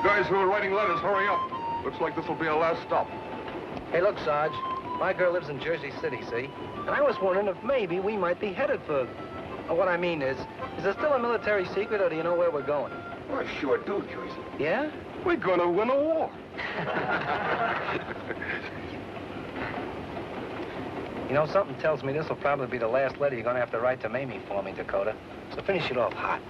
guys who are writing letters, hurry up. Looks like this will be our last stop. Hey, look, Sarge. My girl lives in Jersey City, see? And I was wondering if maybe we might be headed for... What I mean is it still a military secret, or do you know where we're going? Well, I sure do, Jersey. Yeah? We're gonna win a war. You know, something tells me this will probably be the last letter you're gonna have to write to Mamie for me, Dakota. So finish it off hot.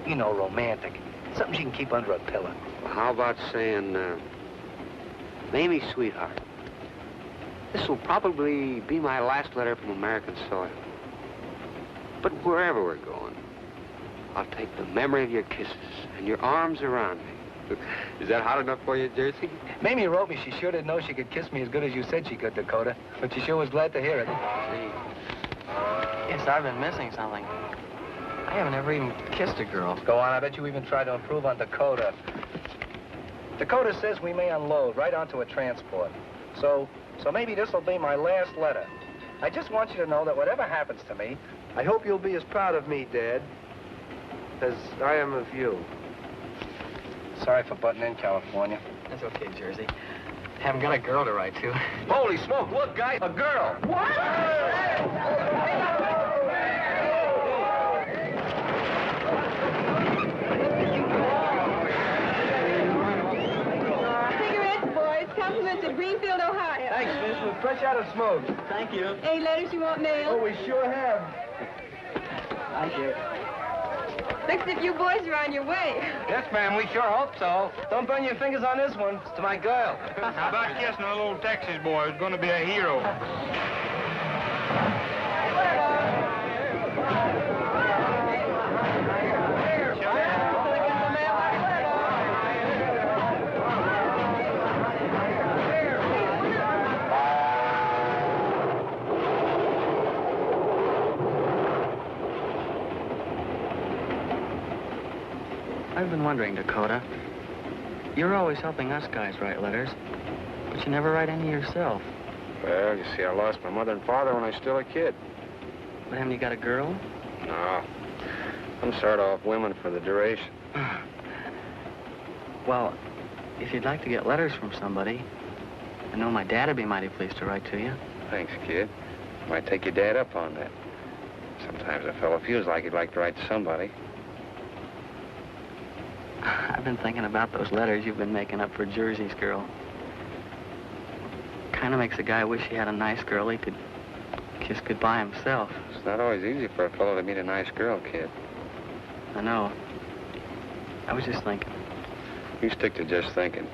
You know, romantic. Something she can keep under a pillow. Well, how about saying, Mamie, sweetheart, this will probably be my last letter from American soil. But wherever we're going, I'll take the memory of your kisses and your arms around me. Is that hot enough for you, Jersey? Mamie wrote me she sure didn't know she could kiss me as good as you said she could, Dakota. But she sure was glad to hear it. Yes, I've been missing something. I haven't ever even kissed a girl. Go on, I bet you even tried to improve on Dakota. Dakota says we may unload right onto a transport. So maybe this will be my last letter. I just want you to know that whatever happens to me, I hope you'll be as proud of me, Dad, as I am of you. Sorry for butting in, California. That's okay, Jersey. Haven't got a girl to write to. Holy smoke, look, guys, a girl. What? Cigarettes, boys. Compliments of Greenfield, Ohio. Thanks, miss. We're fresh out of smoke. Thank you. Any letters you want mailed? Oh, we sure have. Thank you. Looks as if you boys are on your way. Yes, ma'am, we sure hope so. Don't burn your fingers on this one. It's to my girl. How about kissing a little Texas boy who's going to be a hero? I've been wondering, Dakota. You're always helping us guys write letters, but you never write any yourself. Well, you see, I lost my mother and father when I was still a kid. But haven't you got a girl? No. I'm sort of off women for the duration. Well, if you'd like to get letters from somebody, I know my dad'd be mighty pleased to write to you. Thanks, kid. Might take your dad up on that. Sometimes a fellow feels like he'd like to write to somebody. I've been thinking about those letters you've been making up for Jersey's girl. Kind of makes a guy wish he had a nice girl he could kiss goodbye himself. It's not always easy for a fellow to meet a nice girl, kid. I know. I was just thinking. You stick to just thinking.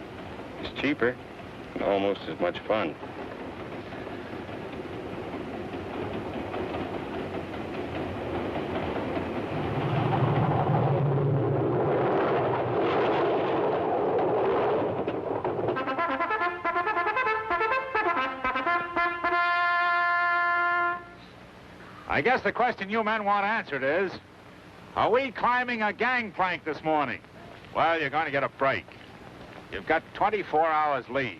It's cheaper and almost as much fun. I guess the question you men want answered is, are we climbing a gangplank this morning? Well, you're going to get a break. You've got 24 hours leave.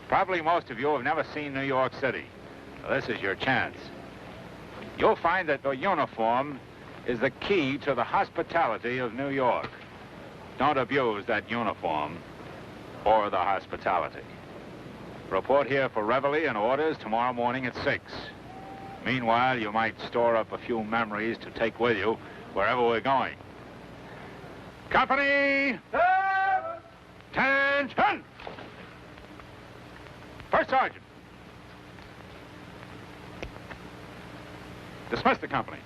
Probably most of you have never seen New York City. So this is your chance. You'll find that the uniform is the key to the hospitality of New York. Don't abuse that uniform or the hospitality. Report here for reveille and orders tomorrow morning at 6. Meanwhile, you might store up a few memories to take with you wherever we're going. Company! Attention! First Sergeant. Dismiss the company.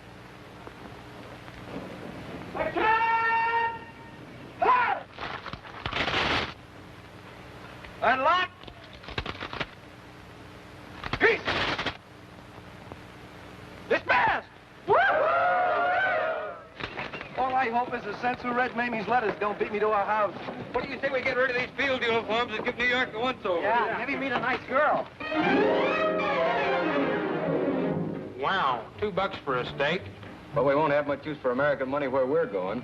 Unlock! Peace! Dismissed! All I hope is the censor who read Mamie's letters don't beat me to our house. What do you think we get rid of these field uniforms and give New York the once-over? Yeah, maybe meet a nice girl. Wow, $2 for a steak. But we won't have much use for American money where we're going.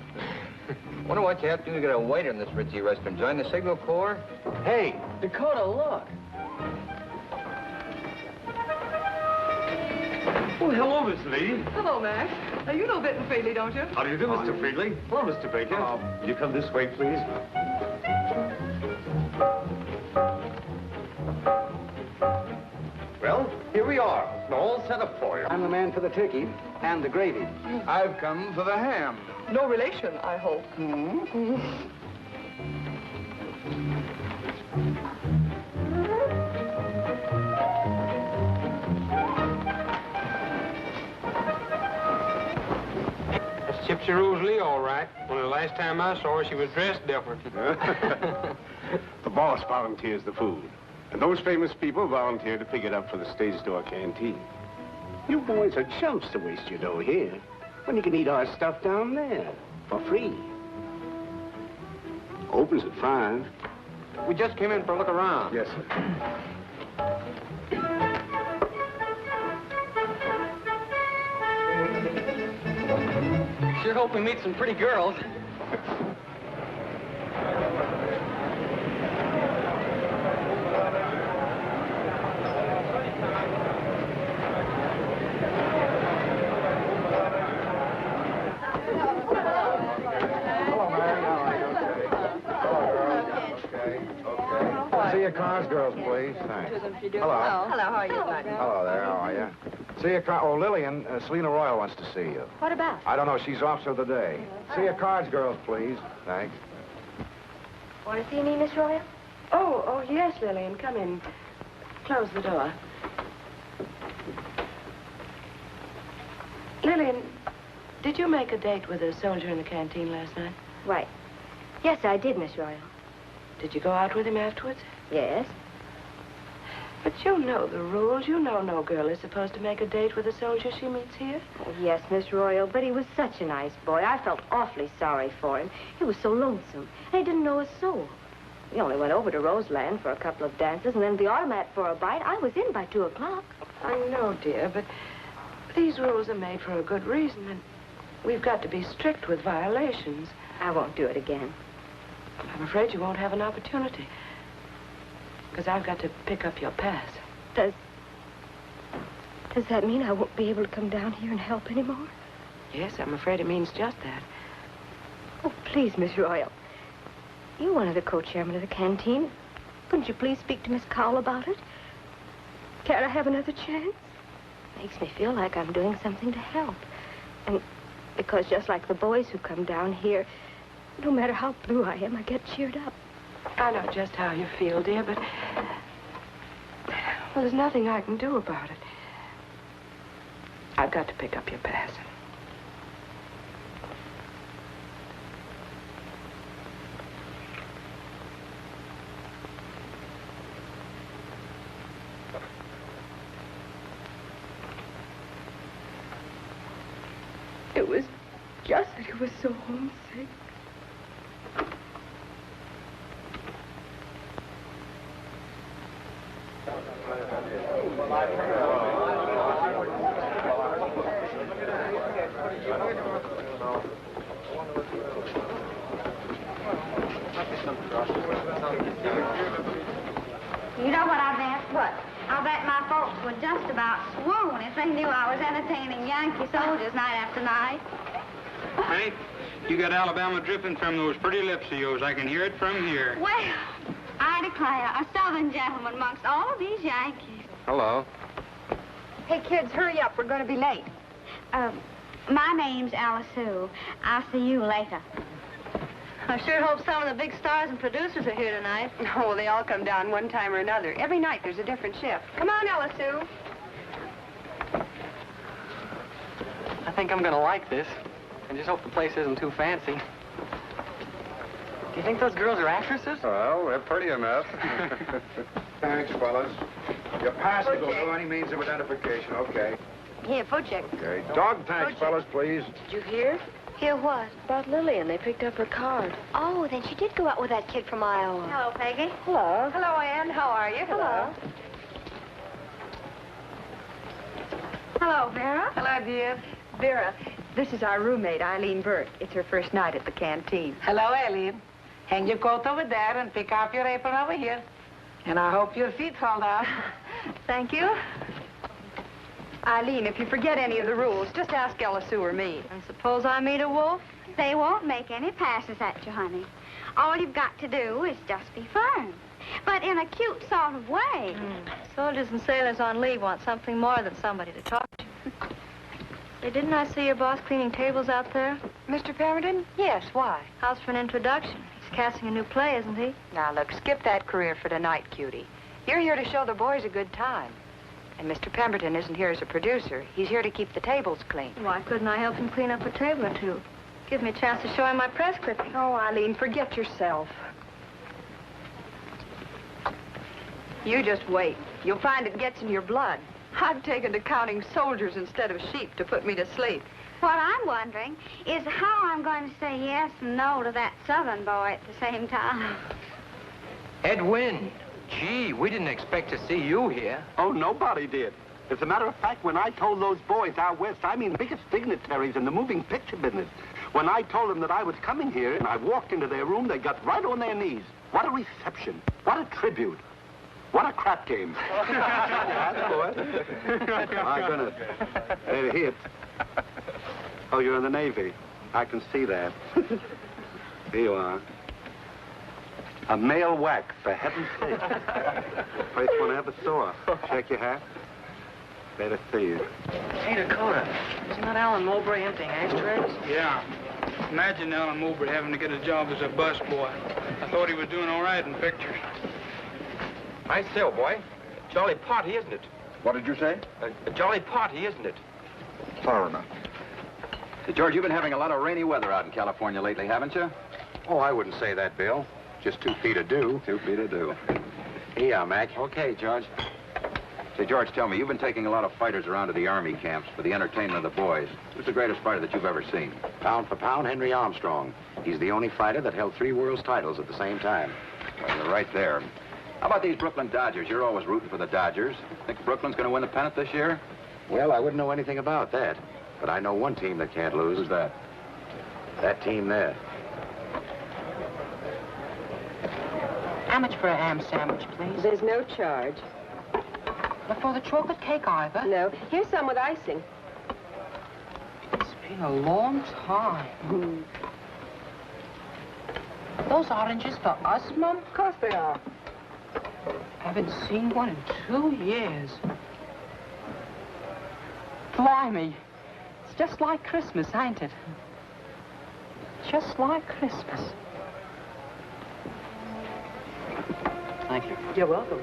Wonder what you have to do to get a waiter in this ritzy restaurant. Join the Signal Corps? Hey, Dakota, look. Oh, hello, Miss Lee. Hello, Max. Now, you know Benton Friedley, don't you? How do you do, Mr. Friedley? Hello, Mr. Baker. Will you come this way, please? Well, here we are, all set up for you. I'm the man for the turkey and the gravy. I've come for the ham. No relation, I hope. That's Gypsy Rose Lee, all right. When the last time I saw her, she was dressed different. The boss volunteers the food. And those famous people volunteer to pick it up for the stage door canteen. You boys are chumps to waste your dough here, when you can eat our stuff down there for free. Opens at 5. We just came in for a look around. Yes, sir. Sure hope we meet some pretty girls. See your cars, girls, please. Thanks. Hello. Hello, how are you, Margaret? Hello there, how are you? See your car. Oh, Lillian, Selena Royal wants to see you. What about? I don't know, she's off till the day. See your cards, girls, please. Thanks. Want to see me, Miss Royal? Oh, yes, Lillian. Come in. Close the door. Lillian, did you make a date with a soldier in the canteen last night? Right. Yes, I did, Miss Royal. Did you go out with him afterwards? Yes. But you know the rules. You know no girl is supposed to make a date with a soldier she meets here. Oh, yes, Miss Royal, but he was such a nice boy. I felt awfully sorry for him. He was so lonesome, and he didn't know a soul. We only went over to Roseland for a couple of dances, and then the automat for a bite. I was in by 2 o'clock. I know, dear, but these rules are made for a good reason, and we've got to be strict with violations. I won't do it again. I'm afraid you won't have an opportunity, because I've got to pick up your pass. Does that mean I won't be able to come down here and help anymore? Yes, I'm afraid it means just that. Oh, please, Miss Royal. You're one of the co-chairmen of the canteen. Couldn't you please speak to Miss Cowell about it? Can't I have another chance? Makes me feel like I'm doing something to help. And because just like the boys who come down here, no matter how blue I am, I get cheered up. I know just how you feel, dear, but... well, there's nothing I can do about it. I've got to pick up your pass. It was just that he was so homesick. You know what I bet? What? I bet my folks would just about swoon if they knew I was entertaining Yankee soldiers night after night. Honey, you got Alabama dripping from those pretty lips of yours. I can hear it from here. Well, I declare, a southern gentleman amongst all of these Yankees. Hello. Hey, kids, hurry up. We're going to be late. My name's Alice Sue. I'll see you later. I sure hope some of the big stars and producers are here tonight. Oh, they all come down one time or another. Every night there's a different shift. Come on, Alice Sue. I think I'm gonna like this. I just hope the place isn't too fancy. Do you think those girls are actresses? Well, they're pretty enough. Thanks, fellas. Your pass to go through any means of identification, okay. Here, foot check. Okay. Dog tags, fellas, please. Did you hear? Hear what? About Lillian. They picked up her card. Oh, then she did go out with that kid from Iowa. Hello, Peggy. Hello. Hello, Ann. How are you? Hello. Hello, Vera. Hello, dear. Vera, this is our roommate, Eileen Burke. It's her first night at the canteen. Hello, Eileen. Hang your coat over there and pick off your apron over here. And I hope your feet fall down. Thank you. Eileen, if you forget any of the rules, just ask Ella Sue or me. And suppose I meet a wolf? They won't make any passes at you, honey. All you've got to do is just be firm. but in a cute sort of way. Soldiers and sailors on leave want something more than somebody to talk to. Hey, didn't I see your boss cleaning tables out there? Mr. Pemberton? Yes, why? How's for an introduction? He's casting a new play, isn't he? Now, look, skip that career for tonight, cutie. You're here to show the boys a good time. And Mr. Pemberton isn't here as a producer. He's here to keep the tables clean. Why couldn't I help him clean up a table or two? Give me a chance to show him my press clipping. Oh, Eileen, forget yourself. You just wait. You'll find it gets in your blood. I've taken to counting soldiers instead of sheep to put me to sleep. What I'm wondering is how I'm going to say yes and no to that Southern boy at the same time. Edwin, gee, we didn't expect to see you here. Oh, nobody did. As a matter of fact, when I told those boys out west, I mean the biggest dignitaries in the moving picture business, when I told them that I was coming here and I walked into their room, they got right on their knees. What a reception. What a tribute. What a crap game. That's boy. My goodness. They're hit. Oh, you're in the Navy. I can see that. Here you are. A male whack, for heaven's sake. First one I ever saw. Check your hat. Better see you. Hey, Dakota, isn't that Alan Mowbray emptying ashtrays? Yeah. Imagine Alan Mowbray having to get a job as a busboy. I thought he was doing all right in pictures. I say, old boy, jolly party, isn't it? What did you say? A jolly party, isn't it? Foreigner. Hey, George, you've been having a lot of rainy weather out in California lately, haven't you? Oh, I wouldn't say that, Bill. Just 2 feet of dew. 2 feet of dew. Yeah, Mac. Okay, George. Say, George, tell me, you've been taking a lot of fighters around to the Army camps for the entertainment of the boys. Who's the greatest fighter that you've ever seen? Pound for pound, Henry Armstrong. He's the only fighter that held 3 world's titles at the same time. Well, you're right there. How about these Brooklyn Dodgers? You're always rooting for the Dodgers. Think Brooklyn's going to win the pennant this year? Well, I wouldn't know anything about that. But I know one team that can't lose. Who's that? That team there. How much for a ham sandwich, please? There's no charge. But for the chocolate cake either? No. Here's some with icing. It's been a long time. Those oranges for us, Mom? Of course they are. Haven't seen one in 2 years. Blimey. It's just like Christmas, ain't it? Just like Christmas. Thank you. You're welcome.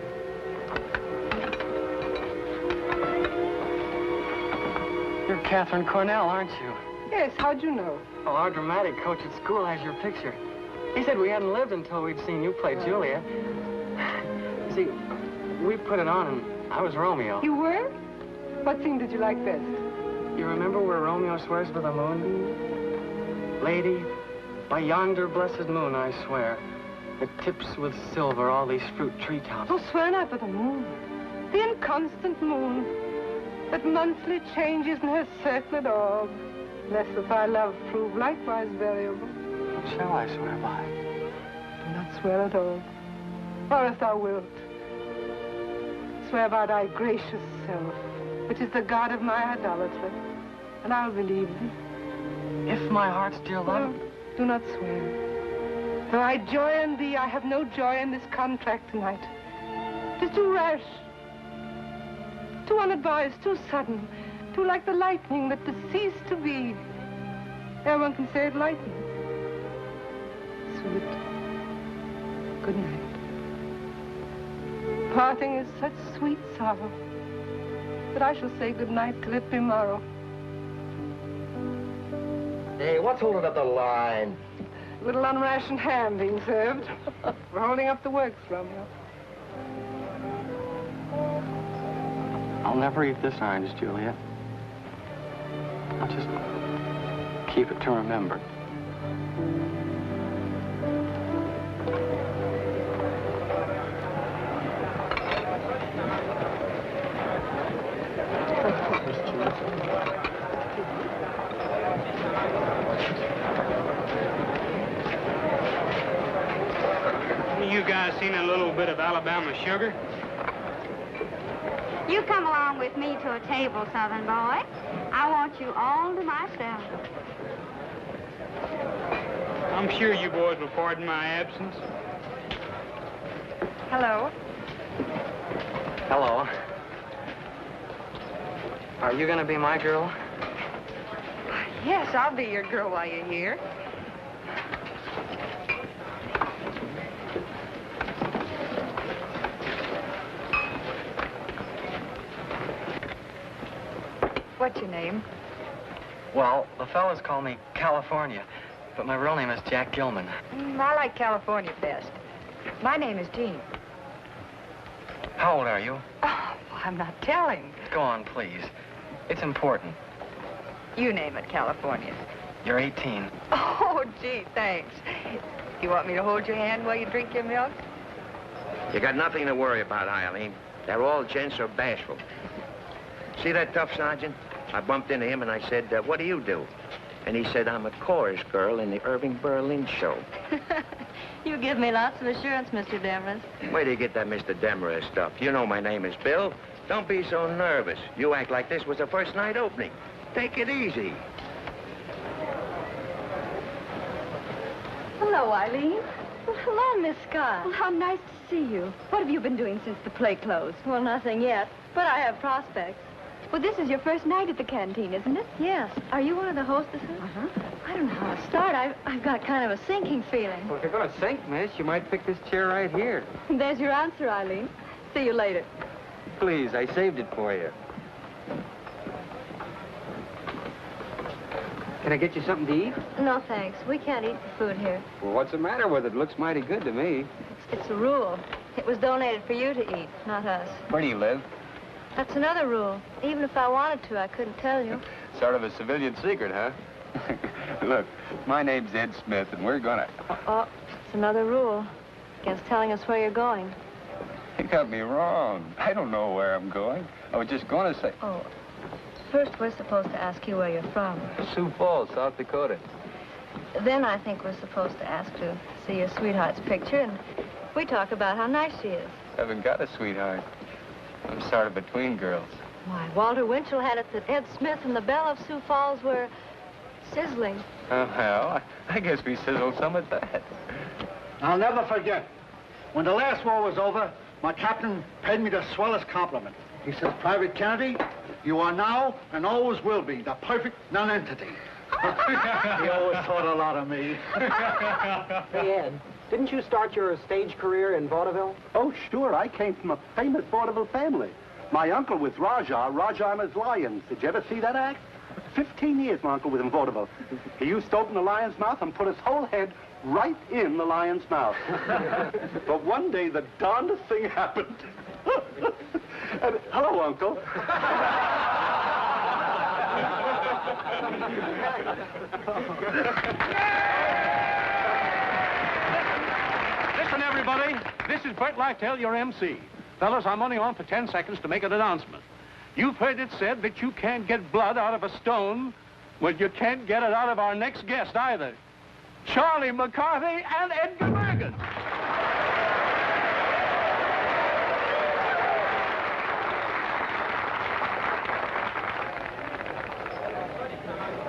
You're Catherine Cornell, aren't you? Yes, how'd you know? Well, our dramatic coach at school has your picture. He said we hadn't lived until we'd seen you play Julia. See, we put it on and I was Romeo. You were? What scene did you like best? You remember where Romeo swears by the moon? Lady, by yonder blessed moon, I swear, it tips with silver all these fruit treetops. Oh, swear not by the moon. The inconstant moon that monthly changes in her circlet orb, lest if our love prove likewise variable. What shall I swear by? Do not swear at all. Or if thou wilt, swear by thy gracious self, which is the God of my idolatry, and I'll believe thee. If my heart's dear love... No, do not swear. Though I joy in thee, I have no joy in this contract tonight. It is too rash, too unadvised, too sudden, too like the lightning that deceased to be. Everyone can say it lightning. Sweet, good night. Parting is such sweet sorrow that I shall say good night till it be morrow. Hey, what's holding up the line? Little unrationed ham being served. We're holding up the works, Romeo. I'll never eat this orange, Juliet. I'll just keep it to remember. You guys seen a little bit of Alabama sugar? You come along with me to a table, Southern boy. I want you all to myself. I'm sure you boys will pardon my absence. Hello. Hello. Are you gonna be my girl? Yes, I'll be your girl while you're here. What's your name? Well, the fellas call me California, but my real name is Jack Gilman. I like California best. My name is Jean. How old are you? Oh, I'm not telling. Go on, please. It's important. You name it, California. You're 18. Oh, gee, thanks. You want me to hold your hand while you drink your milk? You got nothing to worry about, Eileen. They're all gents or bashful. See that tough sergeant? I bumped into him and I said, what do you do? And he said, I'm a chorus girl in the Irving Berlin show. You give me lots of assurance, Mr. Demarest. Where do you get that Mr. Demarest stuff? You know my name is Bill. Don't be so nervous. You act like this was the first night opening. Take it easy. Hello, Eileen. Well, hello, Miss Scott. Well, how nice to see you. What have you been doing since the play closed? Well, nothing yet, but I have prospects. Well, this is your first night at the canteen, isn't it? Yes. Are you one of the hostesses? Uh-huh. I don't know how to start. I've got kind of a sinking feeling. Well, if you're gonna sink, miss, you might pick this chair right here. There's your answer, Eileen. See you later. Please, I saved it for you. Can I get you something to eat? No, thanks. We can't eat the food here. Well, what's the matter with it? Looks mighty good to me. It's a rule. It was donated for you to eat, not us. Where do you live? That's another rule. Even if I wanted to, I couldn't tell you. Sort of a civilian secret, huh? Look, my name's Ed Smith, and we're gonna... Oh, it's another rule. Against telling us where you're going. You got me wrong. I don't know where I'm going. I was just gonna say... Oh, first we're supposed to ask you where you're from. Sioux Falls, South Dakota. Then I think we're supposed to ask to see your sweetheart's picture, and we talk about how nice she is. Haven't got a sweetheart. I'm sort of between girls. Why, Walter Winchell had it that Ed Smith and the Belle of Sioux Falls were sizzling. Oh, well, I guess we sizzled some at that. I'll never forget. When the last war was over, my captain paid me the swellest compliment. He says, Private Kennedy, you are now and always will be the perfect nonentity. He always thought a lot of me. Hey, Ed, didn't you start your stage career in vaudeville? Oh, sure. I came from a famous vaudeville family. My uncle was Raja and his Lions. Did you ever see that act? 15 years my uncle was in vaudeville. He used to open the lion's mouth and put his whole head right in the lion's mouth. But one day, the darndest thing happened. And, hello, Uncle. Listen, everybody. This is Bert Lytell, your MC. Fellas, I'm only on for 10 seconds to make an announcement. You've heard it said that you can't get blood out of a stone. Well, you can't get it out of our next guest either. Charlie McCarthy and Edgar Bergen.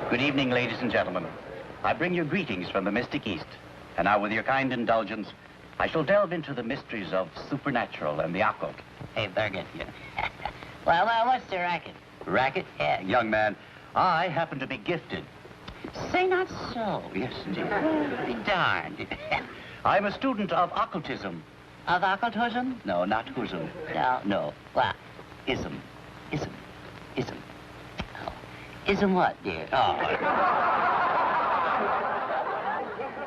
Good evening, ladies and gentlemen. I bring you greetings from the mystic East. And now, with your kind indulgence, I shall delve into the mysteries of supernatural and the occult. Hey, Bergen, well, what's the racket? Racket? Yeah. Young man, I happen to be gifted. Say not so. Yes, indeed. Be darned. I'm a student of occultism. Of occultism? No, not whoism. No. What? Ism. Oh. Ism what, dear? Oh.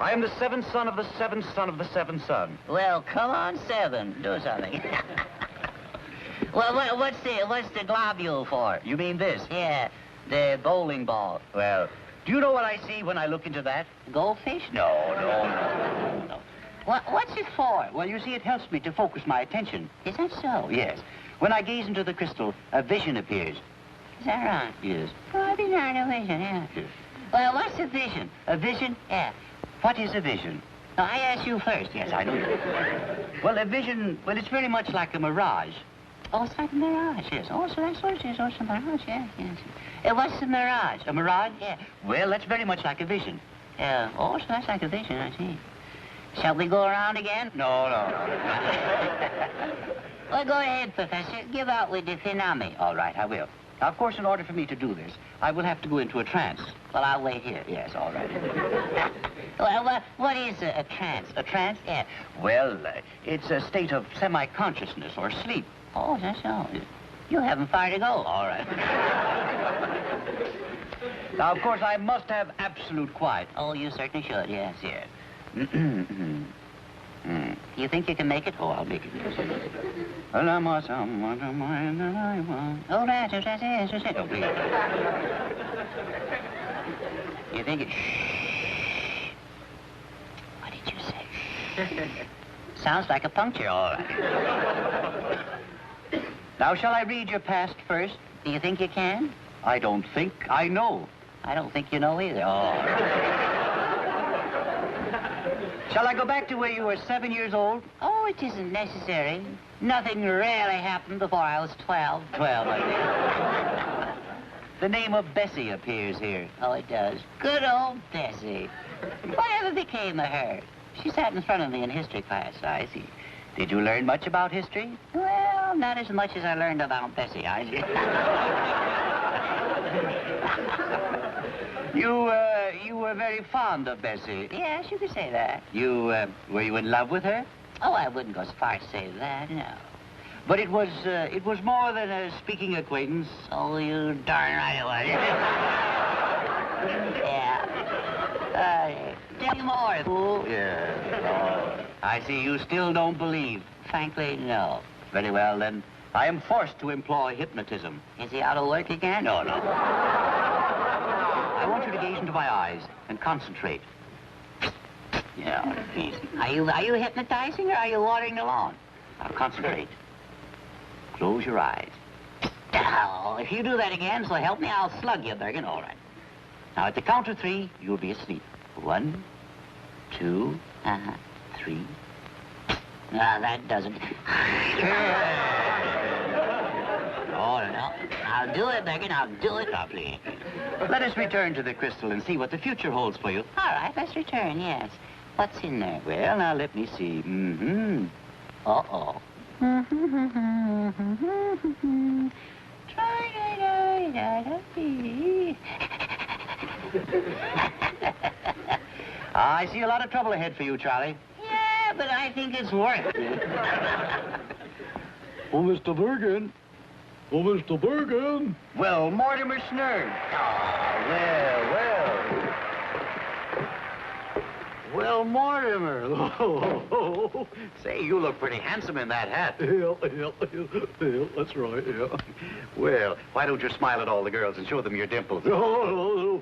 I am the seventh son of the seventh son of the seventh son. Well, come on, seven. Do something. Well, what's the globule for? You mean this? Yeah, the bowling ball. Well, do you know what I see when I look into that? Goldfish? No. What's it for? Well, you see, it helps me to focus my attention. Is that so? Yes. When I gaze into the crystal, a vision appears. Is that right? Yes. Oh, I think I know vision, yeah. Well, what's a vision? A vision? Yeah. What is a vision? No, I asked you first. Yes, I know. Well, a vision, well, it's very much like a mirage. Oh, it's like a mirage. Yes. Oh, so that's what it is. Oh, it's a mirage, yes. What's a mirage? A mirage? Yeah. Well, that's very much like a vision. Oh, so that's like a vision, I see. Shall we go around again? No. Well, go ahead, Professor. Give out with the tsunami. All right, I will. Now, of course, in order for me to do this, I will have to go into a trance. Well, I'll wait here. Yes, all right. Well, what is a trance? A trance? Yeah. Well, it's a state of semi-consciousness or sleep. Oh, that's all. You haven't far to go. All right. Now, of course, I must have absolute quiet. Oh, you certainly should, yes. Yes. You think you can make it? Oh, I'll make it. Oh, that's it. Oh, please. You think it... Shh. What did you say? Sounds like a puncture, all right. Now, shall I read your past first? Do you think you can? I don't think. I know. I don't think you know either. Oh. Shall I go back to where you were 7 years old? Oh, it isn't necessary. Nothing really happened before I was 12. 12, I think. The name of Basie appears here. Oh, it does. Good old Basie. Whatever became of her? She sat in front of me in history class. I see. Did you learn much about history? Well, not as much as I learned about Basie, I see. You were very fond of Basie. Yes, you could say that. Were you in love with her? Oh, I wouldn't go so far as to say that, no. But it was more than a speaking acquaintance. Oh, you darn right it was. Yeah. Tell me more, fool. Yeah. Oh, I see you still don't believe. Frankly, no. Very well, then. I am forced to employ hypnotism. Is he out of work again? No. I want you to gaze into my eyes and concentrate. Yeah, easy. Are you hypnotizing or are you watering the lawn? Now, concentrate. Close your eyes. Oh, if you do that again, so help me, I'll slug you, Bergen. All right. Now, at the count of 3, you'll be asleep. 1, 2, 3. No, that doesn't. Oh, no. I'll do it, Bergen. I'll do it. Now, please. Let us return to the crystal and see what the future holds for you. All right, let's return, yes. What's in there? Well, now, let me see. Uh-oh. I see a lot of trouble ahead for you, Charlie. Yeah, but I think it's worth it. Oh, Mr. Bergen. Oh, Mr. Bergen. Well, Mortimer Snurd. Well, Mortimer. Say, you look pretty handsome in that hat. Yeah, that's right, yeah. Well, why don't you smile at all the girls and show them your dimples? Oh,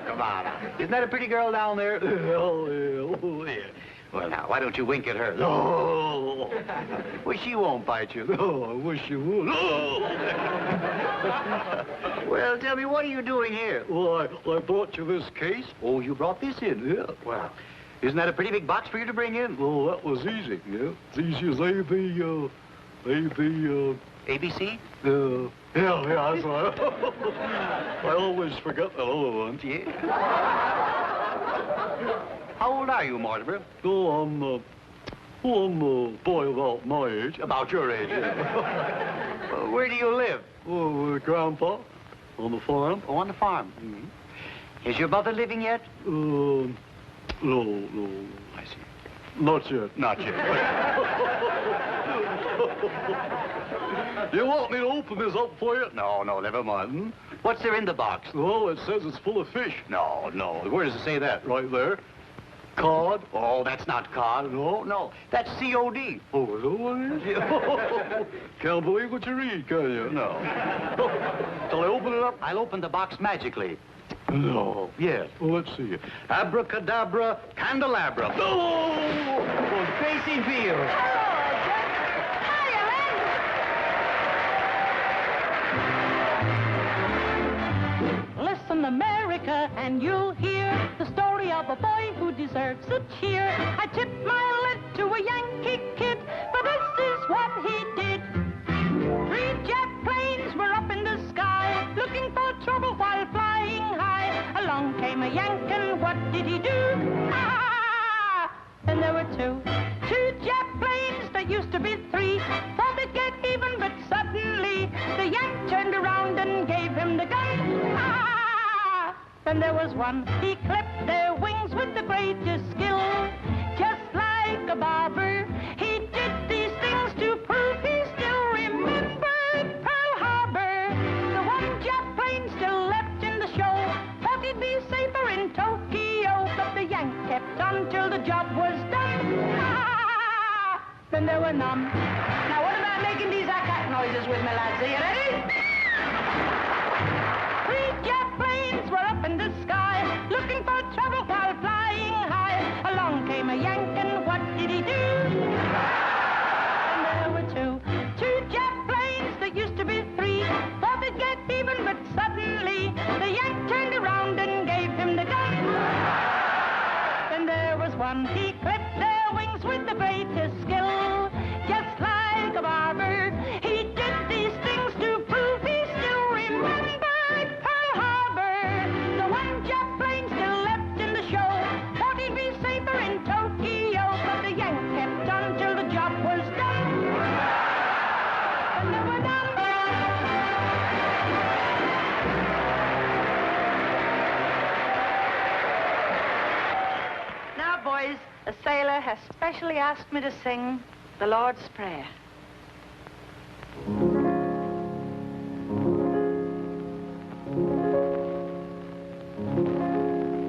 come on. Isn't that a pretty girl down there? Yeah. Well, now, why don't you wink at her? Oh. Well, she won't bite you. Oh, I wish she would. Oh. Well, tell me, what are you doing here? Well, I brought you this case. Oh, you brought this in? Yeah. Well, isn't that a pretty big box for you to bring in? Well, that was easy, yeah. It's easy as ABC? Yeah, that's right. I always forget the other ones. Yeah. How old are you, Mortimer? Oh, I'm a boy about my age. About your age, yeah. Well, where do you live? Oh, with Grandpa. On the farm. Oh, on the farm. Mm-hmm. Is your mother living yet? No. I see. Not yet. Not yet. You want me to open this up for you? No, never mind. What's there in the box? Oh, it says it's full of fish. No. Where does it say that? Right there. Cod. Oh, that's not cod. No. That's C-O-D. Oh, is that what it is? Can't believe what you read, can you? No. Shall I open it up? I'll open the box magically. No. Yes. Well, let's see. Abracadabra, candelabra. Oh! Basie Field. Listen, America, and you'll hear the story of a boy who deserves a cheer. I tipped my lid to a Yankee kid, but this is what he did. 3 jet planes were up in the sky, looking for trouble while flying high. Along came a Yank, and what did he do? two. Two jet planes, there used to be three. Thought they'd get even, but suddenly the Yank turned around and gave him the gun. Ah! Then there was one. He clipped their wings with the greatest skill. Just like a barber, he did these things to prove he still remembered Pearl Harbor. The one jet plane still left in the show. Thought he'd be safer in Tokyo, but the Yank kept on till the job was done. Ah! Then there were none. Now what about making these ack noises with me, lads? Are you ready? Three jet planes were up in the sky, looking for trouble while flying high. Along came a Yank, and what did he do? And there were two jet planes, there used to be three. Thought they'd get even, but suddenly the Yank turned around and gave him the gun. Then there was one. He clipped their wings with the greatest skill. Just like a barber, he did these things to prove he still remembered Pearl Harbor. The one jet plane still left in the show. Thought he'd be safer in Tokyo, but the Yank kept on till the job was done. And there were none. Now, boys, a sailor has specially asked me to sing the Lord's Prayer.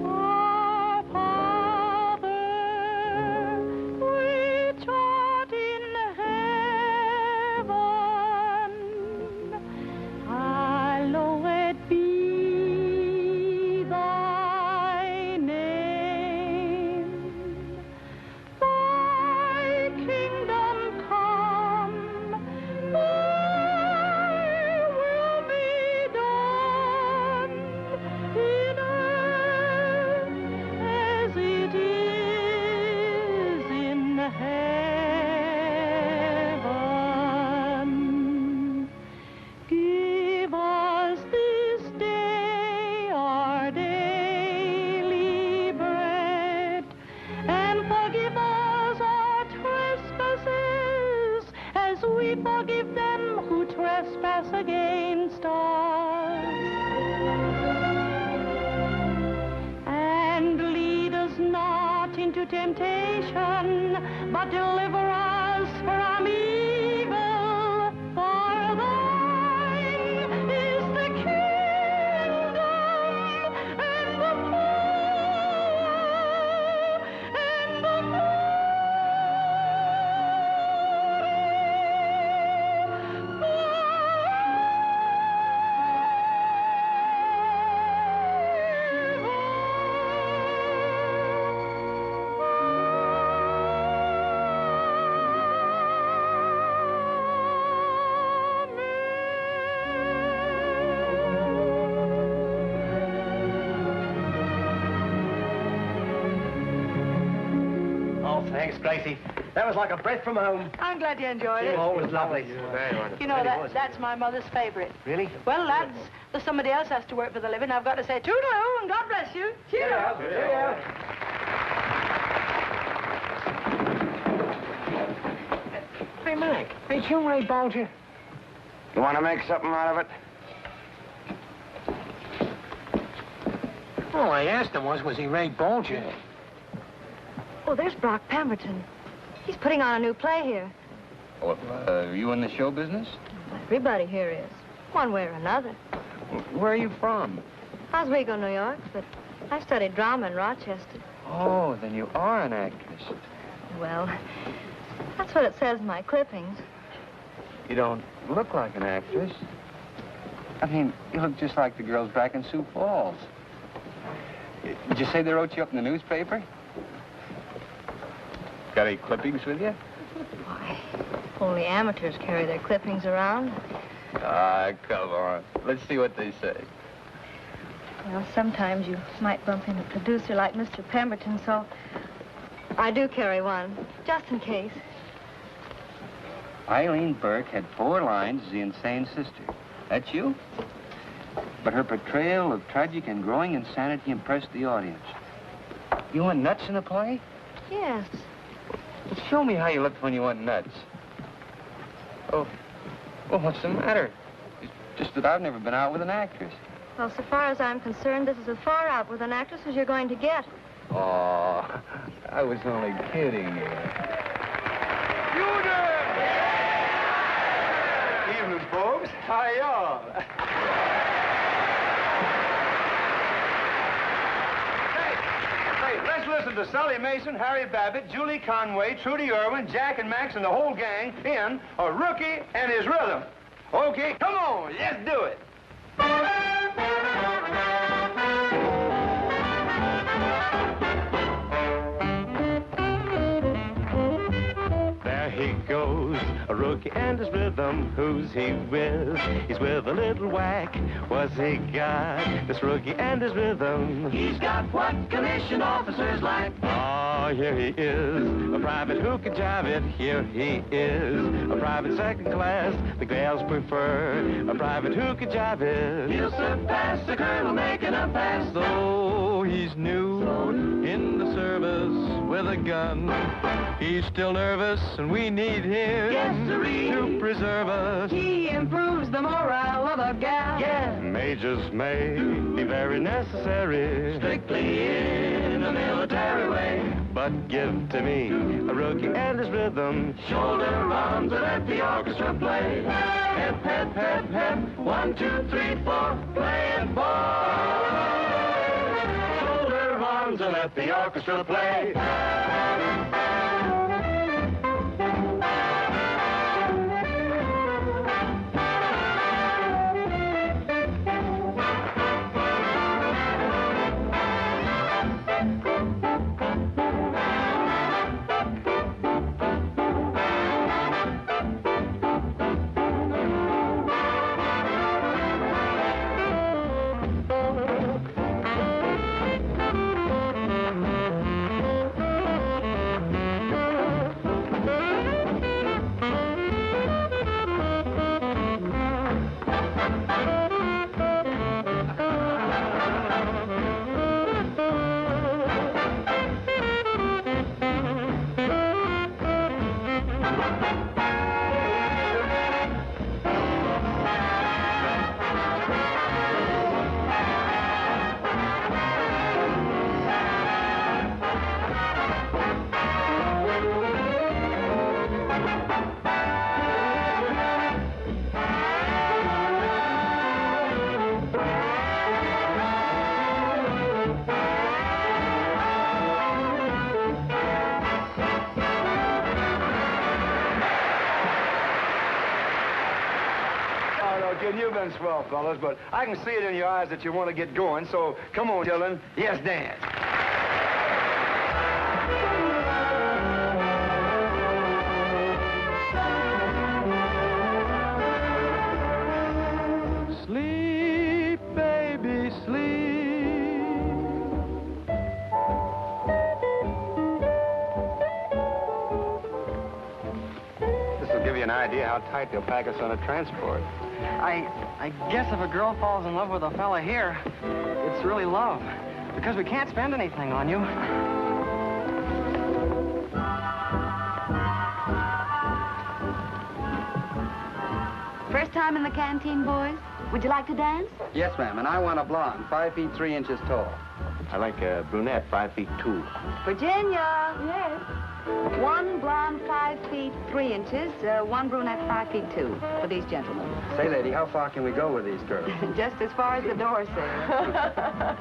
Our Father, which art in heaven, hallowed be thy name. Thy kingdom come, thy will be done in earth as it is in heaven. Give us this day our daily bread, and forgive us our trespasses, as we forgive them who trespass against us. And lead us not into temptation, but deliver us from evil. For thine is the kingdom and the power and the Thanks, Gracie. That was like a breath from home. I'm glad you enjoyed it. Oh, it was lovely. You know, that's my mother's favorite. Really? Well, lads, there's somebody else has to work for the living. I've got to say toodaloo and God bless you. Cheerio. Cheerio. Hey, Mike, ain't you Ray Bolger? You want to make something out of it? All I asked him was he Ray Bolger? Oh, there's Brock Pemberton. He's putting on a new play here. Oh, are you in the show business? Everybody here is, one way or another. Where are you from? Oswego, New York, but I studied drama in Rochester. Oh, then you are an actress. Well, that's what it says in my clippings. You don't look like an actress. I mean, you look just like the girls back in Sioux Falls. Did you say they wrote you up in the newspaper? Got any clippings with you? Why, only amateurs carry their clippings around. Ah, come on. Let's see what they say. Well, sometimes you might bump into a producer like Mr. Pemberton, so I do carry one, just in case. Eileen Burke had 4 lines as the insane sister. That's you? But her portrayal of tragic and growing insanity impressed the audience. You went nuts in the play? Yes. Show me how you looked when you went nuts. Oh, well, what's the matter? It's just that I've never been out with an actress. Well, so far as I'm concerned, this is as far out with an actress as you're going to get. Oh, I was only kidding you. Evening, folks. How y'all? Hey, let's listen to Sully Mason, Harry Babbitt, Julie Conway, Trudy Irwin, Jack and Max, and the whole gang in A Rookie and His Rhythm. Okay, come on, let's do it. There he goes, a rookie and his rhythm. Who's he with? He's with a little whack. What's he got? This rookie and his rhythm. He's got what commission officers lack. Oh, here he is, a private who can jive it. Here he is, a private second class. The gals prefer a private who can jive it. He'll surpass the colonel making a pass. Though he's new in the service with a gun, he's still nervous and we need him to preserve us. He improves the morale of a gal. Yeah. Majors may be very necessary, strictly in a military way. But give to me a rookie and his rhythm. Shoulder arms and let the orchestra play. Hep, hep, hep, hep. 1, 2, 3, 4. Play it, boy. Shoulder arms and let the orchestra play. You've been swell, fellas, but I can see it in your eyes that you want to get going, so come on, children. Yes, dance. Sleep, baby, sleep. This will give you an idea how tight they'll pack us on a transport. I guess if a girl falls in love with a fella here, it's really love. Because we can't spend anything on you. First time in the canteen, boys? Would you like to dance? Yes, ma'am, and I want a blonde, 5 feet 3 inches tall. I like a brunette, 5 feet 2. Virginia. Yes. 1 blonde, 5 feet 3 inches. 1 brunette, 5 feet 2 for these gentlemen. Say, lady, how far can we go with these girls? Just as far as the door says.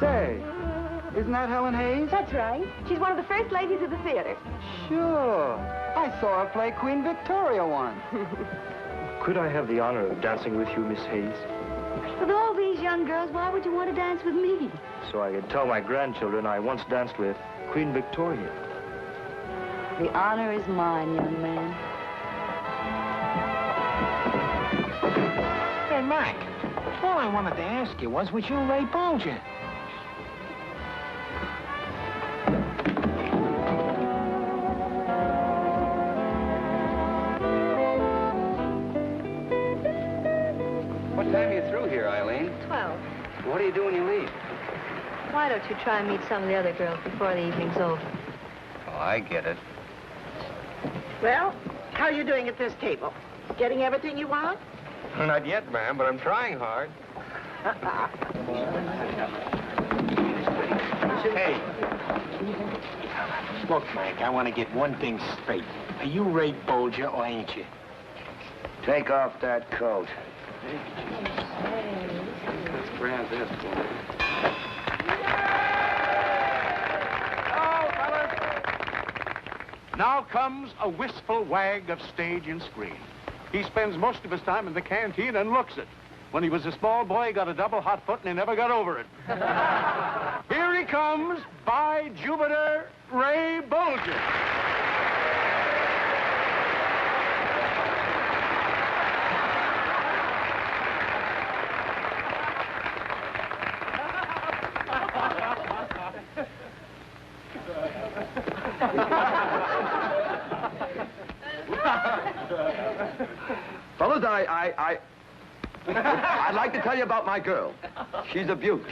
Say, isn't that Helen Hayes? That's right. She's one of the first ladies of the theater. Sure. I saw her play Queen Victoria once. Could I have the honor of dancing with you, Miss Hayes? With all these young girls, why would you want to dance with me? So I could tell my grandchildren I once danced with Queen Victoria. The honor is mine, young man. Hey, Mike, all I wanted to ask you was you Ray Bolger? What time are you through here, Eileen? 12. What do you do when you leave? Why don't you try and meet some of the other girls before the evening's over? Oh, I get it. Well, how are you doing at this table? Getting everything you want? Not yet, ma'am, but I'm trying hard. Hey. Look, Mike, I want to get one thing straight. Are you Ray Bolger or ain't you? Take off that coat. Let's grab this. Now comes a wistful wag of stage and screen. He spends most of his time in the canteen and looks it. When he was a small boy, he got a double hot foot and he never got over it. Here he comes, by Jupiter, Ray Bolger. Fellas, I'd like to tell you about my girl. She's a beaut.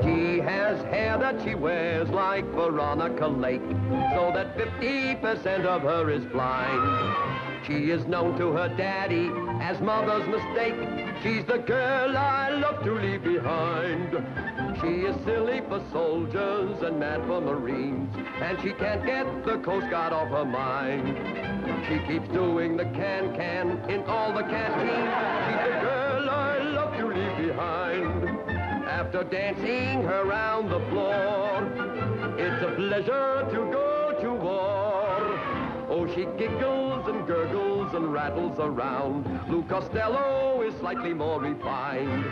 She has hair that she wears like Veronica Lake, so that 50% of her is blind. She is known to her daddy as mother's mistake. She's the girl I love to leave behind. She is silly for soldiers and mad for Marines, and she can't get the Coast Guard off her mind. She keeps doing the can-can in all the canteens. She's the girl I love to leave behind. After dancing around the floor, it's a pleasure to go to war. Oh, she giggles and gurgles and rattles around. Lou Costello is slightly more refined.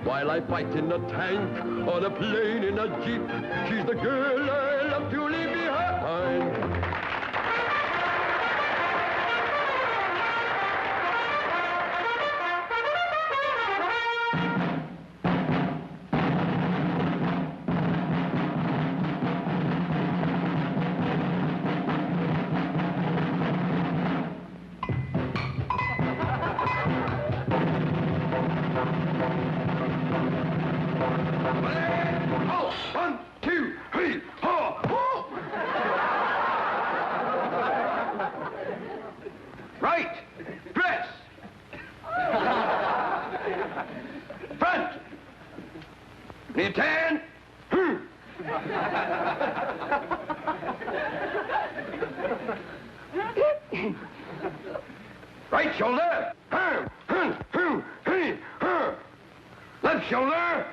While I fight in a tank, on a plane, in a jeep, she's the girl I love to leave behind. Right. Dress. Front. Need tan. Right shoulder. Left shoulder.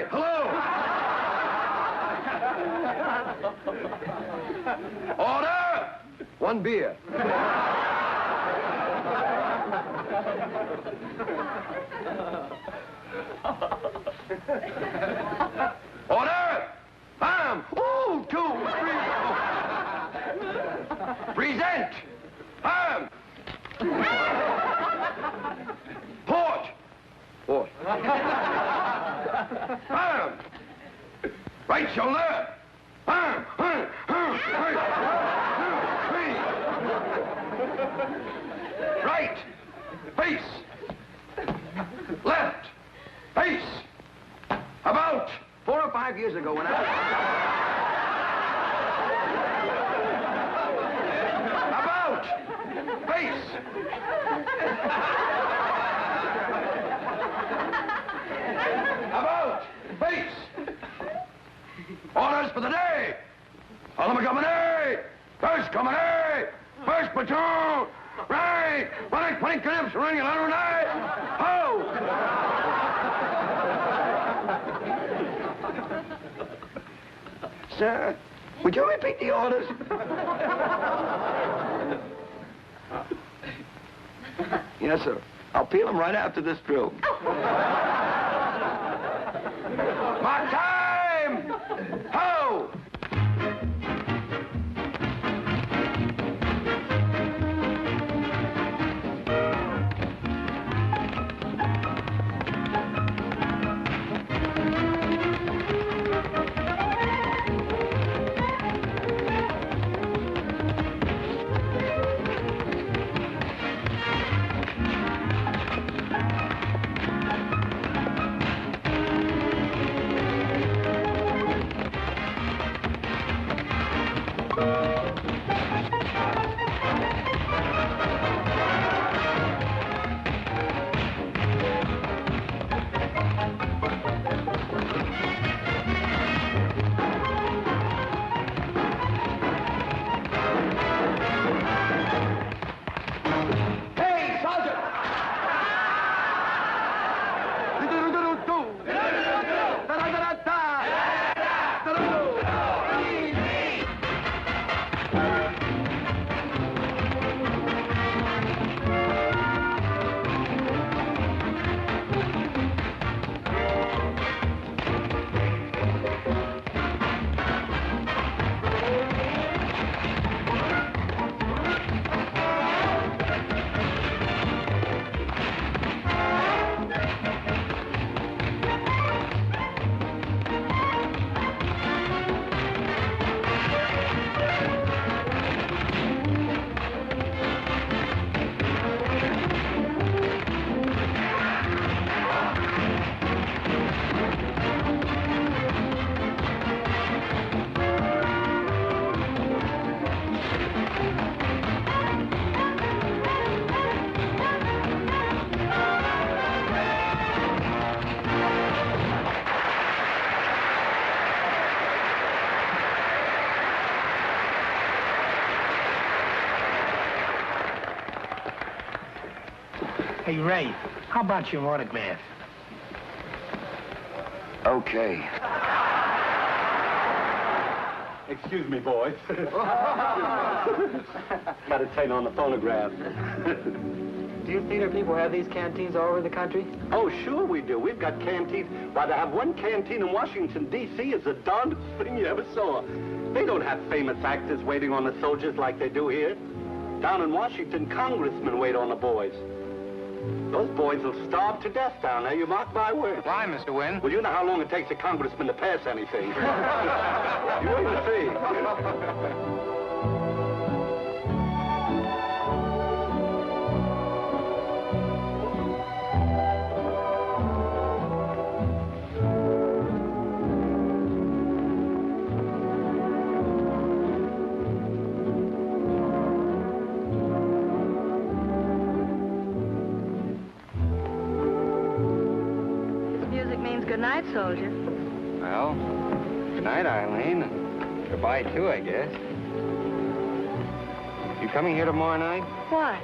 Hello. Order! One beer. Order! 1, 2, 3. Present! Port! Port. Right shoulder! Right. Face. Left. Face. About 4 or 5 years ago when I... About. Face. About. Face. Orders for the day. All of them company. First company. First platoon. Right. 20 clips. Running along night. Ho! Sir, would you repeat the orders? Yes, sir. I'll peel them right after this drill. Mark time! Ho! Hey, Ray, how about your autograph? Okay. Excuse me, boys. Meditate on the phonograph. Do you theater people have these canteens all over the country? Oh, sure we do. We've got canteens. Why, to have one canteen in Washington, D.C. is the darndest thing you ever saw. They don't have famous actors waiting on the soldiers like they do here. Down in Washington, congressmen wait on the boys. Those boys will starve to death down there, you mark my word. Why, Mr. Wynn? Well, you know how long it takes a congressman to pass anything. You wait and see. Good night, soldier. Well, good night, Eileen. Goodbye, too, I guess. You coming here tomorrow night? Why?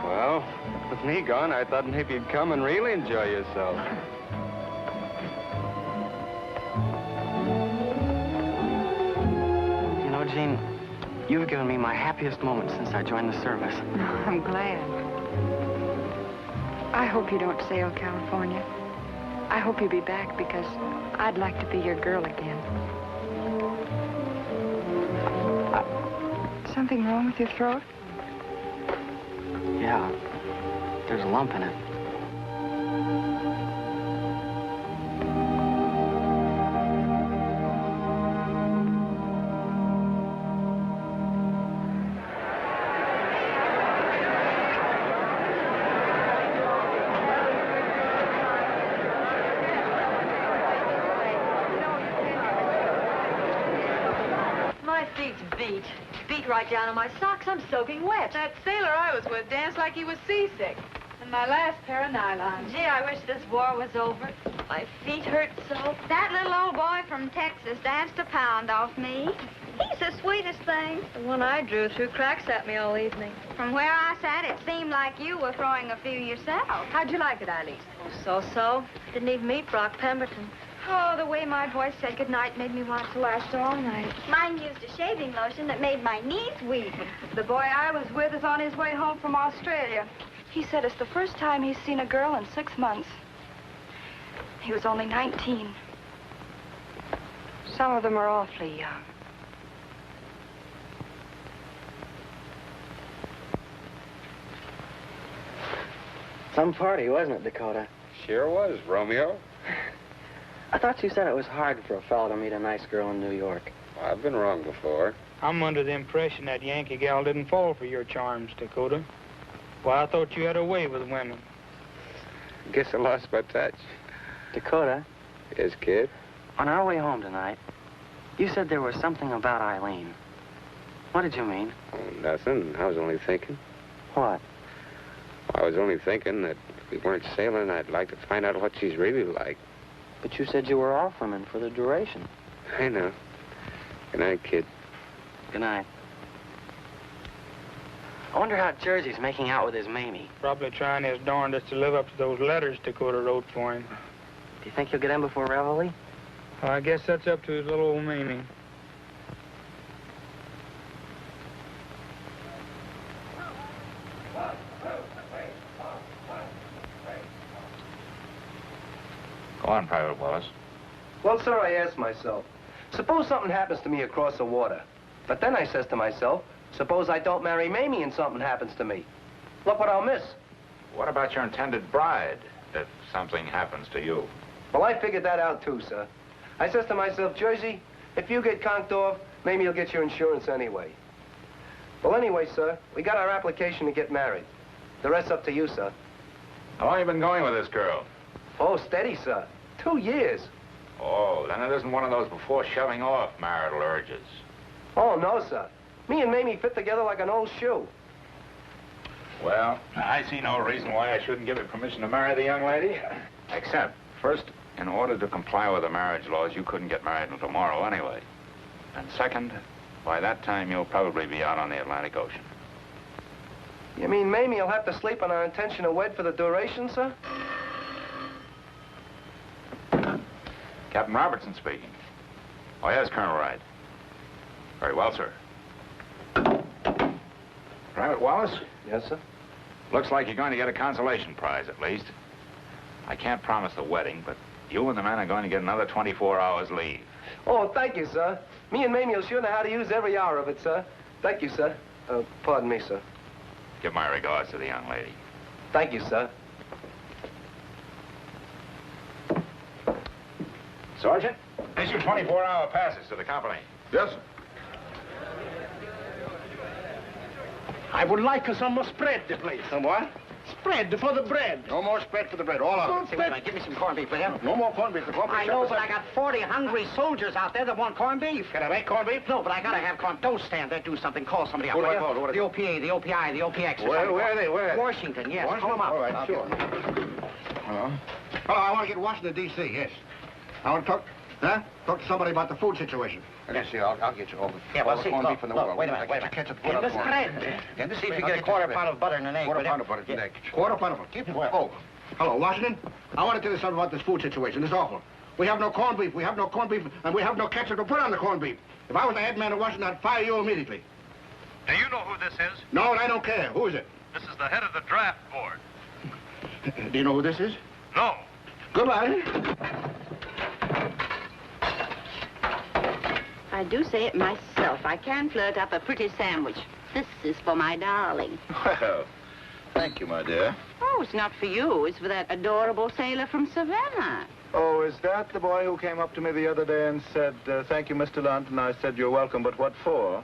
Well, with me gone, I thought maybe you'd come and really enjoy yourself. You know, Jean, you've given me my happiest moment since I joined the service. I'm glad. I hope you don't sail California. I hope you'll be back because I'd like to be your girl again. Something wrong with your throat? Yeah, there's a lump in it. Beat right down on my socks. I'm soaking wet. That sailor I was with danced like he was seasick. And my last pair of nylons. Gee, I wish this war was over. My feet hurt so. That little old boy from Texas danced a pound off me. He's the sweetest thing. The one I drew threw cracks at me all evening. From where I sat, it seemed like you were throwing a few yourself. How'd you like it, Eileen? Oh, so-so. Didn't even meet Brock Pemberton. Oh, the way my voice said goodnight made me want to last all night. Mine used a shaving lotion that made my knees weak. The boy I was with is on his way home from Australia. He said it's the first time he's seen a girl in 6 months. He was only 19. Some of them are awfully young. Some party, wasn't it, Dakota? Sure was, Romeo. I thought you said it was hard for a fellow to meet a nice girl in New York. I've been wrong before. I'm under the impression that Yankee gal didn't fall for your charms, Dakota. Well, I thought you had a way with women. Guess I lost my touch. Dakota? Yes, kid? On our way home tonight, you said there was something about Eileen. What did you mean? Oh, nothing. I was only thinking. What? I was only thinking that if we weren't sailing, I'd like to find out what she's really like. But you said you were orphan for the duration. I know. Good night, kid. Good night. I wonder how Jersey's making out with his Mamie. Probably trying his darndest to live up to those letters Dakota wrote for him. Do you think he'll get in before Reveille? Well, I guess that's up to his little old Mamie. Go on, Private Wallace. Well, sir, I asked myself, suppose something happens to me across the water. But then I says to myself, suppose I don't marry Mamie and something happens to me. Look what I'll miss. What about your intended bride, if something happens to you? Well, I figured that out too, sir. I says to myself, Jersey, if you get conked off, Mamie will get your insurance anyway. Well, anyway, sir, we got our application to get married. The rest's up to you, sir. How long have you been going with this girl? Oh, steady, sir. 2 years. Oh, then it isn't one of those before shoving off marital urges. Oh, no, sir. Me and Mamie fit together like an old shoe. Well, I see no reason why I shouldn't give you permission to marry the young lady. Except, first, in order to comply with the marriage laws, you couldn't get married until tomorrow anyway. And second, by that time, you'll probably be out on the Atlantic Ocean. You mean Mamie will have to sleep on our intention to wed for the duration, sir? Captain Robertson speaking. Oh, yes, Colonel Wright. Very well, sir. Private Wallace? Yes, sir? Looks like you're going to get a consolation prize, at least. I can't promise the wedding, but you and the men are going to get another 24 hours leave. Oh, thank you, sir. Me and Mamie will sure know how to use every hour of it, sir. Thank you, sir. Pardon me, sir. Give my regards to the young lady. Thank you, sir. Sergeant, issue 24-hour passes to the company. Yes, sir. I would like some more spread, please. Some what? Spread for the bread. No more spread for the bread. All out. Say, wait a minute. Give me some corned beef, will you? No more corned beef. The corned beef I know, but I got 40 hungry soldiers out there that want corned beef. Can I make corned beef? No, but I gotta have corned. Don't stand there. Do something. Call somebody up. Who do will I you? call? Who do I The call? OPA, the OPI, the OPX. Where are they? Where are they? Washington, yes. Washington? Call them up. All right, sure. Hello, I want to get Washington, D.C., yes. I want to talk, talk to somebody about the food situation. Yes, see, I'll get you all the, Yeah, well, see, corned beef in the world. wait a minute. Catch it, Give the spread. See if you get a quarter pound of butter and an egg. Quarter pound of butter and an egg. Quarter pound of butter. Keep it well. Oh, hello, Washington. I want to tell you something about this food situation. It's awful. We have no corned beef. We have no corned beef, and we have no ketchup to put on the corned beef. If I was the head man of Washington, I'd fire you immediately. Do you know who this is? No, and I don't care. Who is it? This is the head of the draft board. Do you know who this is? No. Goodbye. I do say it myself. I can flirt up a pretty sandwich. This is for my darling. Well, thank you, my dear. Oh, it's not for you. It's for that adorable sailor from Savannah. Oh, is that the boy who came up to me the other day and said, thank you, Mr. Lunt, and I said, you're welcome, but what for?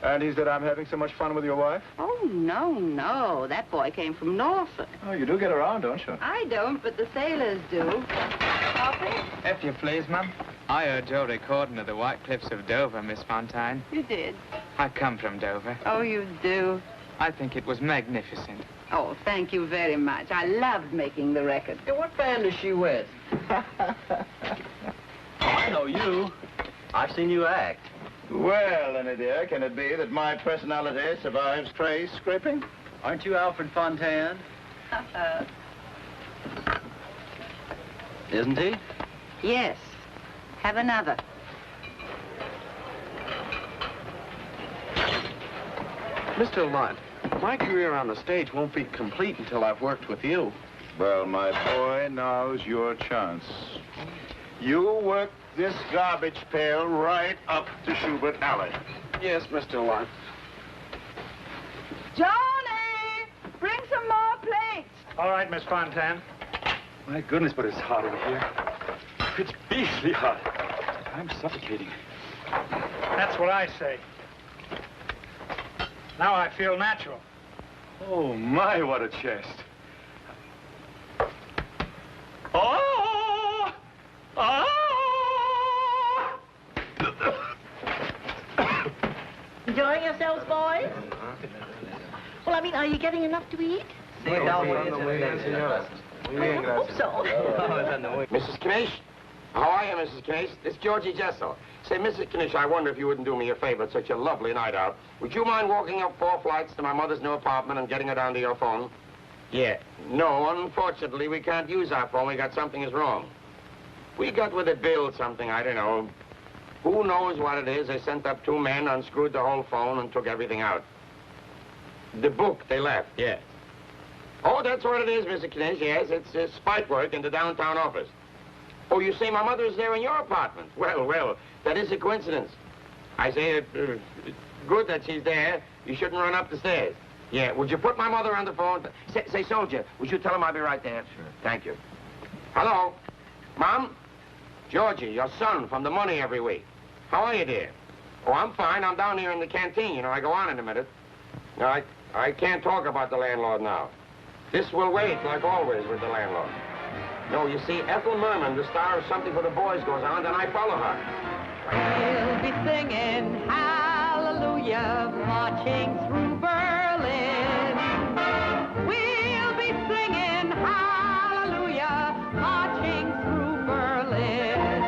And he said, I'm having so much fun with your wife? Oh, no. That boy came from Norfolk. Oh, you do get around, don't you? I don't, but the sailors do. Coffee? If you please, ma'am. I heard Joe recording of the White Cliffs of Dover, Miss Fontaine. You did? I come from Dover. Oh, you do? I think it was magnificent. Oh, thank you very much. I loved making the record. What band is she with? I know you. I've seen you act. Well, Lina dear, can it be that my personality survives trace scraping? Aren't you Alfred Fontaine? Isn't he? Yes. Have another. Mr. Lunt, my career on the stage won't be complete until I've worked with you. Well, my boy, now's your chance. You work this garbage pail right up to Schubert Alley. Yes, Mr. Lunt. Johnny! Bring some more plates. All right, Miss Fontaine. My goodness, but it's hot in here. It's beastly hot. I'm suffocating. That's what I say. Now I feel natural. Oh, my, what a chest. Oh! Oh! Enjoying yourselves, boys? Well, I mean, are you getting enough to eat? I hope so. Mrs. Knish? How are you, Mrs. Knish? It's Georgie Jessel. Say, Mrs. Knish, I wonder if you wouldn't do me a favor. It's such a lovely night out. Would you mind walking up 4 flights to my mother's new apartment and getting her down to your phone? Yeah. No, unfortunately, we can't use our phone. We got something is wrong. We got with a bill something, I don't know. Who knows what it is? They sent up 2 men, unscrewed the whole phone, and took everything out. The book they left, yes. Oh, that's what it is, Mr. Knish, yes. It's spite work in the downtown office. Oh, you say my mother is there in your apartment? Well, that is a coincidence. I say good that she's there. You shouldn't run up the stairs. Yeah, would you put my mother on the phone? Say, soldier, would you tell him I'll be right there? Sure. Thank you. Hello? Mom? Georgie, your son from the money every week. How are you, dear? Oh, I'm fine. I'm down here in the canteen. You know, I go on in a minute. No, I can't talk about the landlord now. This will wait, like always, with the landlord. No, you see, Ethel Merman, the star of Something for the Boys, goes on, then I follow her. We'll be singing hallelujah, marching through Berlin. We'll be singing hallelujah, marching through Berlin.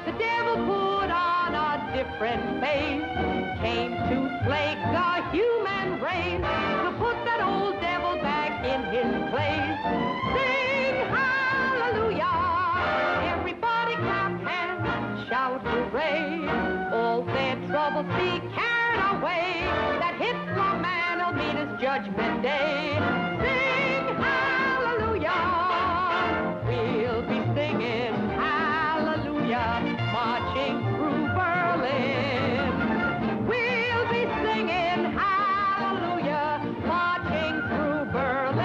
The devil put on a different face, came to plague the human race, to put that old devil back in his place. Sing hallelujah, everybody clap hands, shout hooray, all their troubles be carried away, that Hitler man will meet his judgment day. Sing hallelujah, we'll be singing hallelujah, marching through Berlin. We'll be singing hallelujah, marching through Berlin.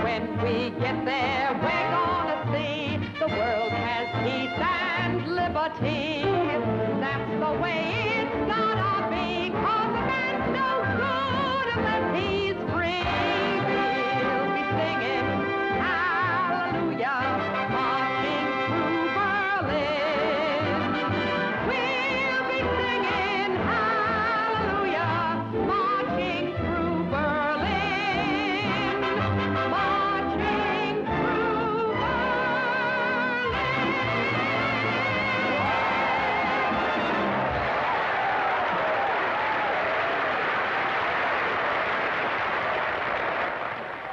When we get there, we're gonna see the world has peace and liberty. That's the way it's gonna be, 'cause a man's no good unless he's free. We'll be singing hallelujah, marching through Berlin. We'll be singing hallelujah, marching through Berlin. Marching through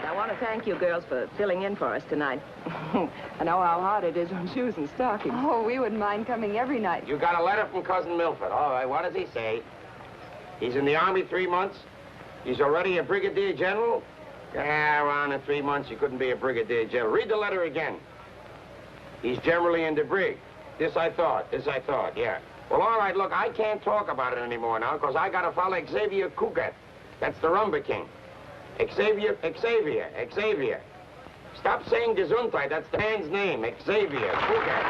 I want to thank you girls for filling in for us tonight. I know how hard it is on shoes and stockings. Oh, we wouldn't mind coming every night. You got a letter from Cousin Milford. All right, what does he say? He's in the Army 3 months. He's already a brigadier general. Yeah, around in 3 months, you couldn't be a brigadier general. Read the letter again. He's generally in the brig. This I thought, yeah. Well, all right, look, I can't talk about it anymore now, because I got to follow Xavier Cugat. That's the rumba king. Xavier. Stop saying Gesundheit. That's the man's name, Xavier Cugat.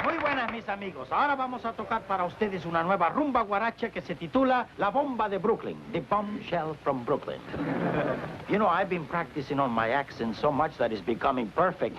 Muy buenas, mis amigos. Ahora vamos a tocar para ustedes una nueva rumba guaracha que se titula La Bomba de Brooklyn, The Bombshell from Brooklyn. You know, I've been practicing on my accent so much that it's becoming perfect.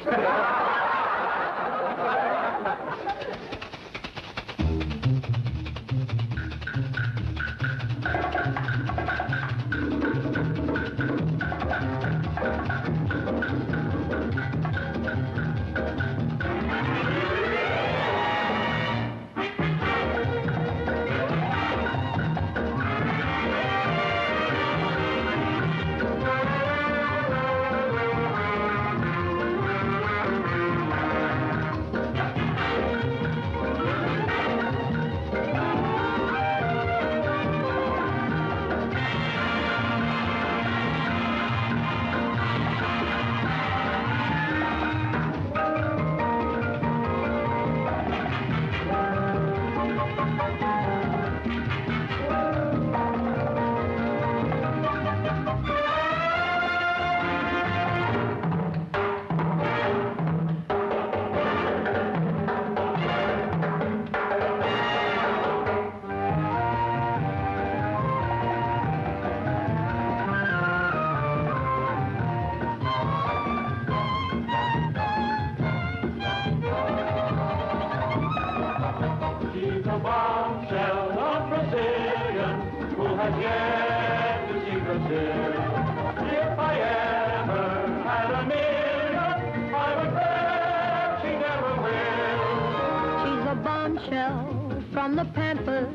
bombshell from the Pampers.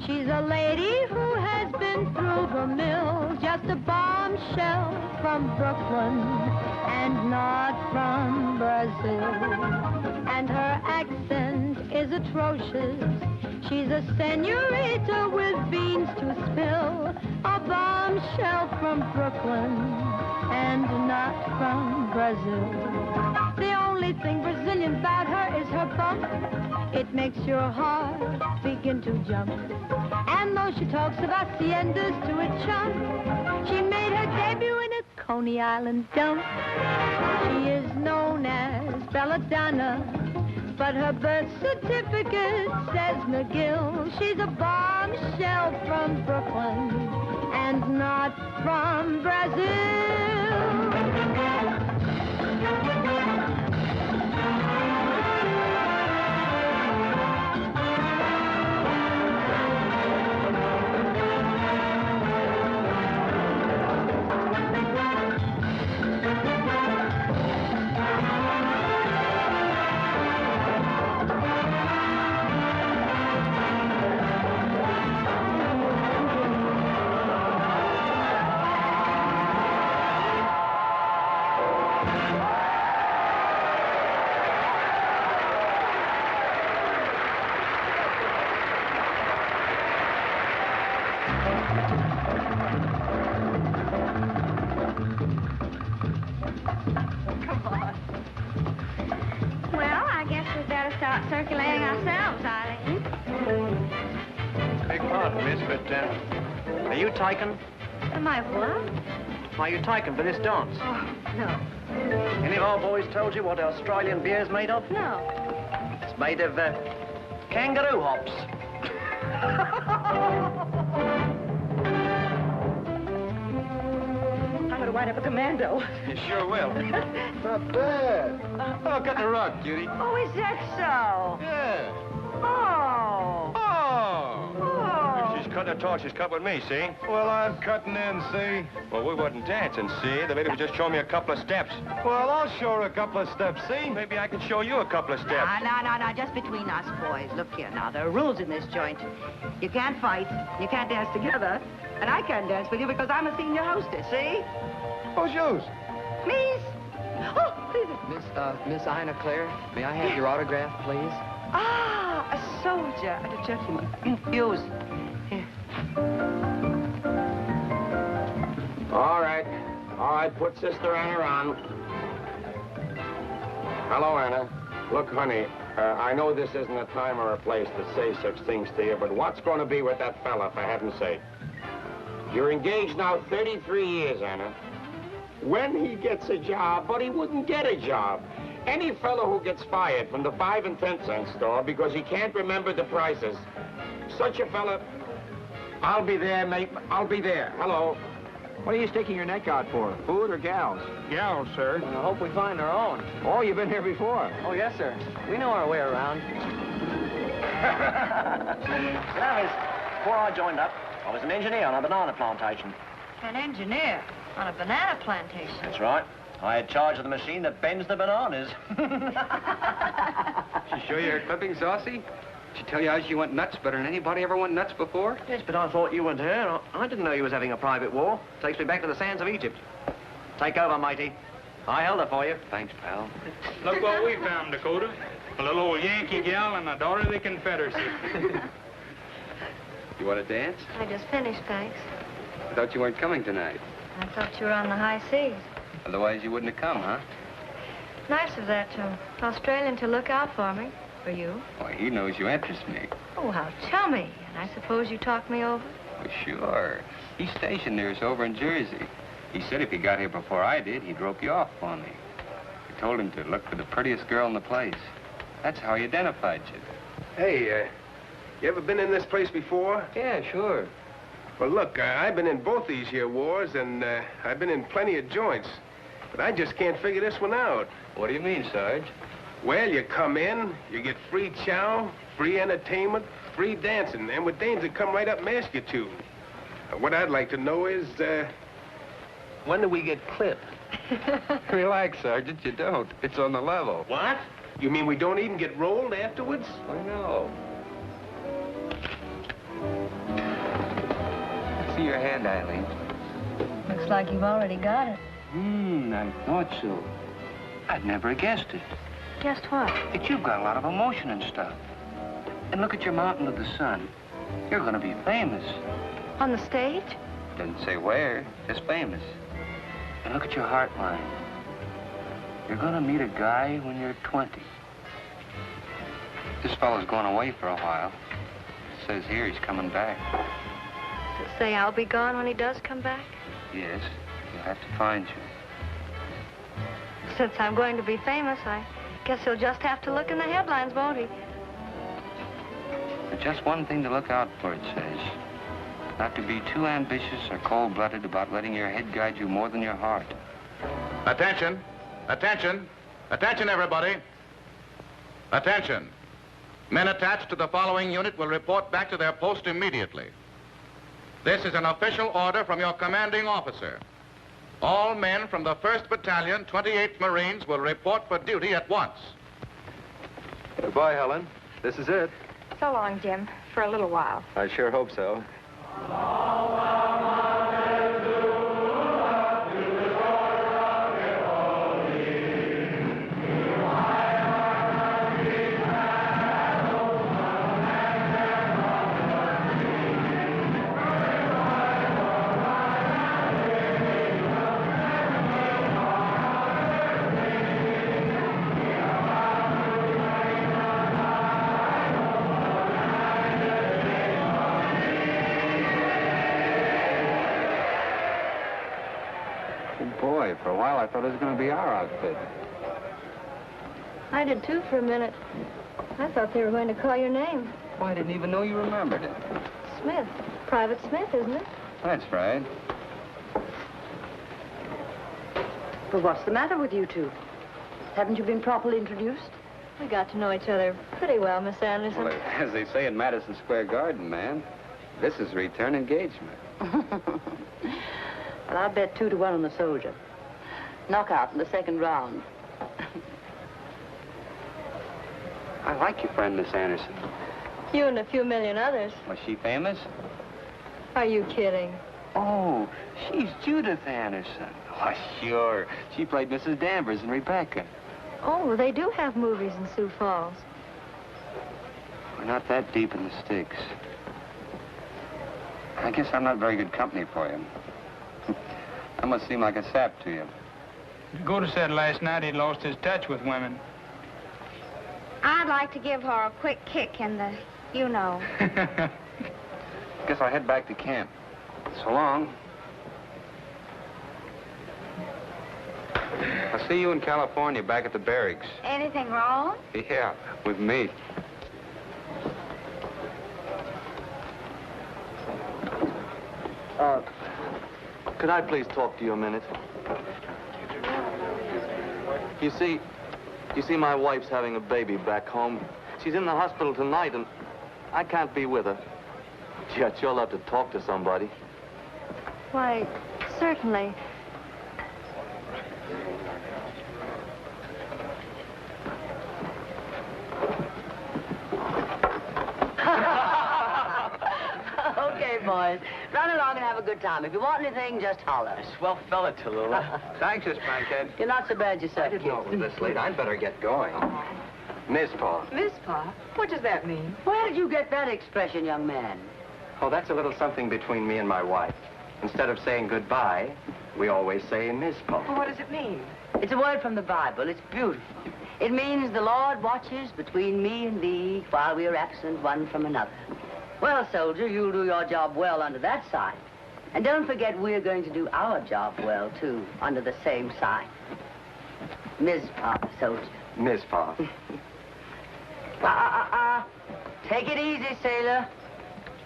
She's a lady who has been through the mill. Just a bombshell from Brooklyn and not from Brazil. And her accent is atrocious. She's a senorita with beans to spill. A bombshell from Brooklyn and not from Brazil. The only thing Brazilian about her is her bump. It makes your heart begin to jump. And though she talks of haciendas to a chump, she made her debut in a Coney Island dump. She is known as Belladonna, but her birth certificate says McGill. She's a bombshell from Brooklyn and not from Brazil. Circulating ourselves, Eileen. Big pardon, miss, but are you taken? Am I what? Are you taken for this dance? Oh, no. Any of our boys told you what Australian beer's made of? No. It's made of kangaroo hops. I'm going to wind up a commando. You sure will. Not bad. Oh, cut the rug, cutie. Oh, is that so? Yeah. Oh. Oh. If she's cutting the torch, she's cut with me, see? Well, I'm cutting in, see? Well, we wasn't dancing, see? The lady was just showing me a couple of steps. Well, I'll show her a couple of steps, see? Maybe I can show you a couple of steps. No, just between us boys. Look here now, there are rules in this joint. You can't fight, you can't dance together, and I can't dance with you because I'm a senior hostess, see? Who's yours? Please. Oh, please. Miss Ina Claire, may I have your autograph, please? Ah, a soldier and a gentleman. Use. Here. All right, put Sister Anna on. Hello, Anna. Look, honey, I know this isn't a time or a place to say such things to you, but what's going to be with that fella, for heaven's sake? You're engaged now 33 years, Anna. When he gets a job, but he wouldn't get a job. Any fellow who gets fired from the 5 and 10 cent store because he can't remember the prices, such a fella, I'll be there, mate. I'll be there. Hello. What are you sticking your neck out for? Food or gals? Gals, sir. I hope we find our own. Oh, you've been here before. Oh, yes, sir. We know our way around. Now, miss, before I joined up, I was an engineer on a banana plantation. An engineer on a banana plantation. That's right. I had charge of the machine that bends the bananas. She show you her clipping, Saucy? She tell you how she went nuts better than anybody ever went nuts before? Yes, but I thought you weren't her. I didn't know you was having a private war. Takes me back to the sands of Egypt. Take over, matey. I held her for you. Thanks, pal. Look what we found, Dakota. A little old Yankee gal and a daughter of the Confederacy. You want to dance? I just finished, thanks. I thought you weren't coming tonight. I thought you were on the high seas. Otherwise, you wouldn't have come, huh? Nice of that Australian to look out for me. For you. Why, he knows you interest me. Oh, how chummy. And I suppose you talked me over? Well, sure. He's stationed near us over in Jersey. He said if he got here before I did, he'd rope you off for me. I told him to look for the prettiest girl in the place. That's how he identified you. Hey, you ever been in this place before? Yeah, sure. Well, look, I've been in both these here wars, and I've been in plenty of joints. But I just can't figure this one out. What do you mean, Sarge? Well, you come in, you get free chow, free entertainment, free dancing, and with dames that come right up and ask you to. What I'd like to know is, when do we get clipped? Relax, Sergeant, you don't. It's on the level. What? You mean we don't even get rolled afterwards? I know. See your hand, Eileen. Looks like you've already got it. I thought so. I'd never guessed it. Guessed what? That you've got a lot of emotion and stuff. And look at your Mountain of the Sun. You're gonna be famous. On the stage? Didn't say where, just famous. And look at your heart line. You're gonna meet a guy when you're 20. This fellow's going away for a while. Says here he's coming back. Does it say I'll be gone when he does come back? Yes, he'll have to find you. Since I'm going to be famous, I guess he'll just have to look in the headlines, won't he? But just one thing to look out for, it says. Not to be too ambitious or cold-blooded about letting your head guide you more than your heart. Attention! Attention! Attention, everybody! Attention! Men attached to the following unit will report back to their post immediately. This is an official order from your commanding officer. All men from the 1st Battalion, 28th Marines will report for duty at once. Goodbye, Helen. This is it. So long, Jim, for a little while. I sure hope so. Boy, for a while I thought it was going to be our outfit. I did too for a minute. I thought they were going to call your name. Well, I didn't even know you remembered it. Smith. Private Smith, isn't it? That's right. But what's the matter with you two? Haven't you been properly introduced? We got to know each other pretty well, Miss Anderson. Well, as they say in Madison Square Garden, man, this is return engagement. Well, I'll bet 2 to 1 on the soldier. Knockout in the 2nd round. I like your friend, Miss Anderson. You and a few million others. Was she famous? Are you kidding? Oh, she's Judith Anderson. Why, sure. She played Mrs. Danvers in Rebecca. Oh, they do have movies in Sioux Falls. We're not that deep in the sticks. I guess I'm not very good company for you. I must seem like a sap to you. Dakota said last night he'd lost his touch with women. I'd like to give her a quick kick in the, you know. Guess I'll head back to camp. So long. I'll see you in California, back at the barracks. Anything wrong? Yeah, with me. Could I please talk to you a minute? You see, my wife's having a baby back home. She's in the hospital tonight, and I can't be with her. Gee, I'd sure love to talk to somebody. Why, certainly. Okay, boys. Run along and have a good time. If you want anything, just holler. Swell fella, Tallulah. Thanks, Miss Bankhead. You're not so bad yourself, I didn't know it was this late. I'd better get going. Miss Pa. Miss Pa? What does that mean? Where did you get that expression, young man? Oh, that's a little something between me and my wife. Instead of saying goodbye, we always say Miss Pa. Well, what does it mean? It's a word from the Bible. It's beautiful. It means the Lord watches between me and thee while we are absent one from another. Well, soldier, you'll do your job well under that sign. And don't forget we're going to do our job well, too, under the same sign. Ms. Pa, soldier. Miss Pa. Take it easy, sailor.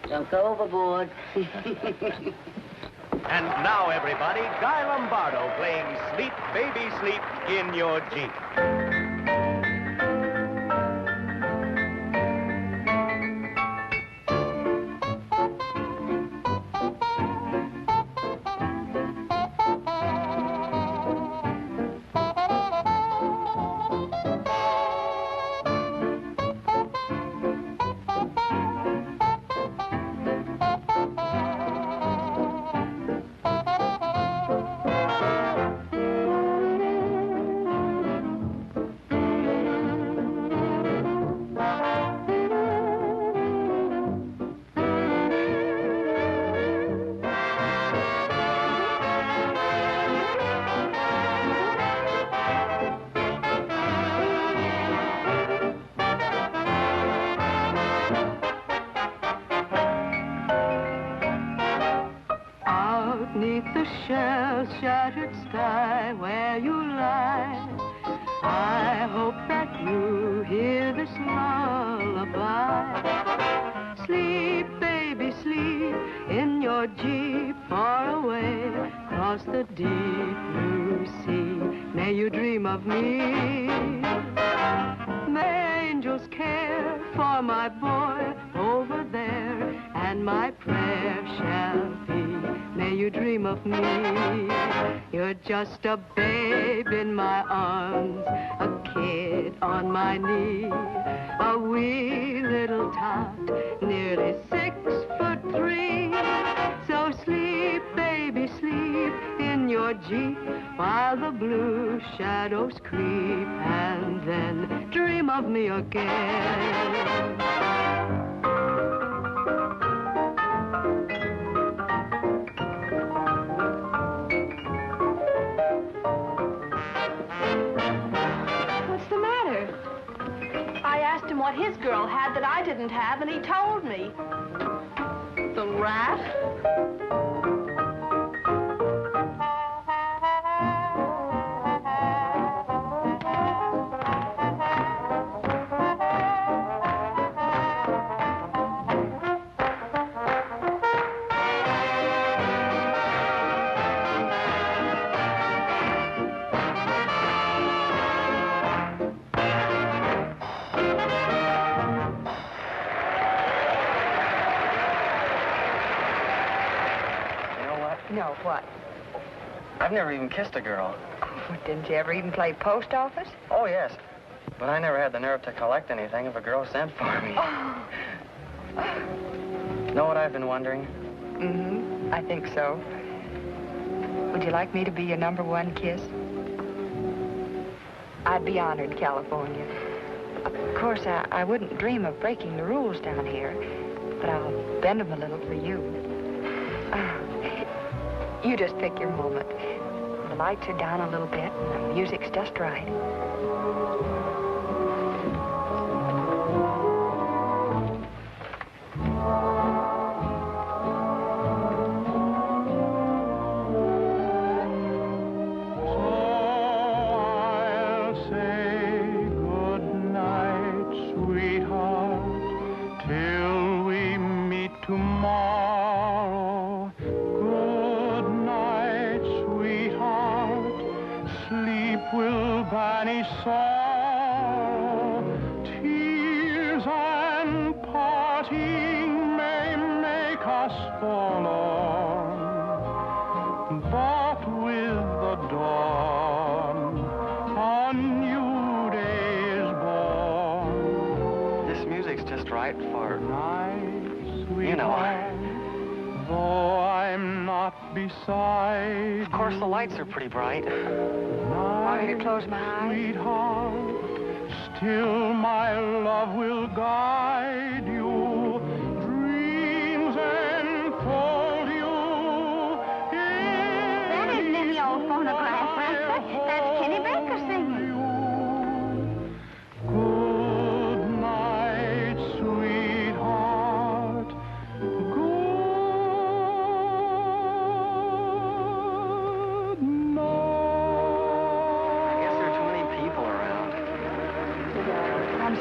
Don't go overboard. And now, everybody, Guy Lombardo playing Sleep, Baby, Sleep in Your Jeep. shattered sky where you lie. I hope that you hear this lullaby. Sleep, baby, sleep in your Jeep far away across the deep blue sea. May you dream of me. May angels care for my boy over there, and my prayer shall be, may you dream of me. You're just a babe in my arms, a kid on my knee, a wee little tot, nearly 6'3". So sleep, baby, sleep in your Jeep while the blue shadows creep, and then dream of me again. What's the matter? I asked him what his girl had that I didn't have, and he told me. The rat? No, what? I've never even kissed a girl. Oh, didn't you ever even play post office? Oh, yes. But I never had the nerve to collect anything if a girl sent for me. Oh. Know what I've been wondering? Mm-hmm. I think so. Would you like me to be your #1 kiss? I'd be honored, California. Of course, I wouldn't dream of breaking the rules down here, but I'll bend them a little for you. You just pick your moment. The lights are down a little bit, and the music's just right. Of course, the lights are pretty bright. Want me to close my eyes? Sweetheart, still my love will guide you. Dreams enfold you. That isn't in the old phonograph record. That's Kenny Baker singing. Good night, sweetheart.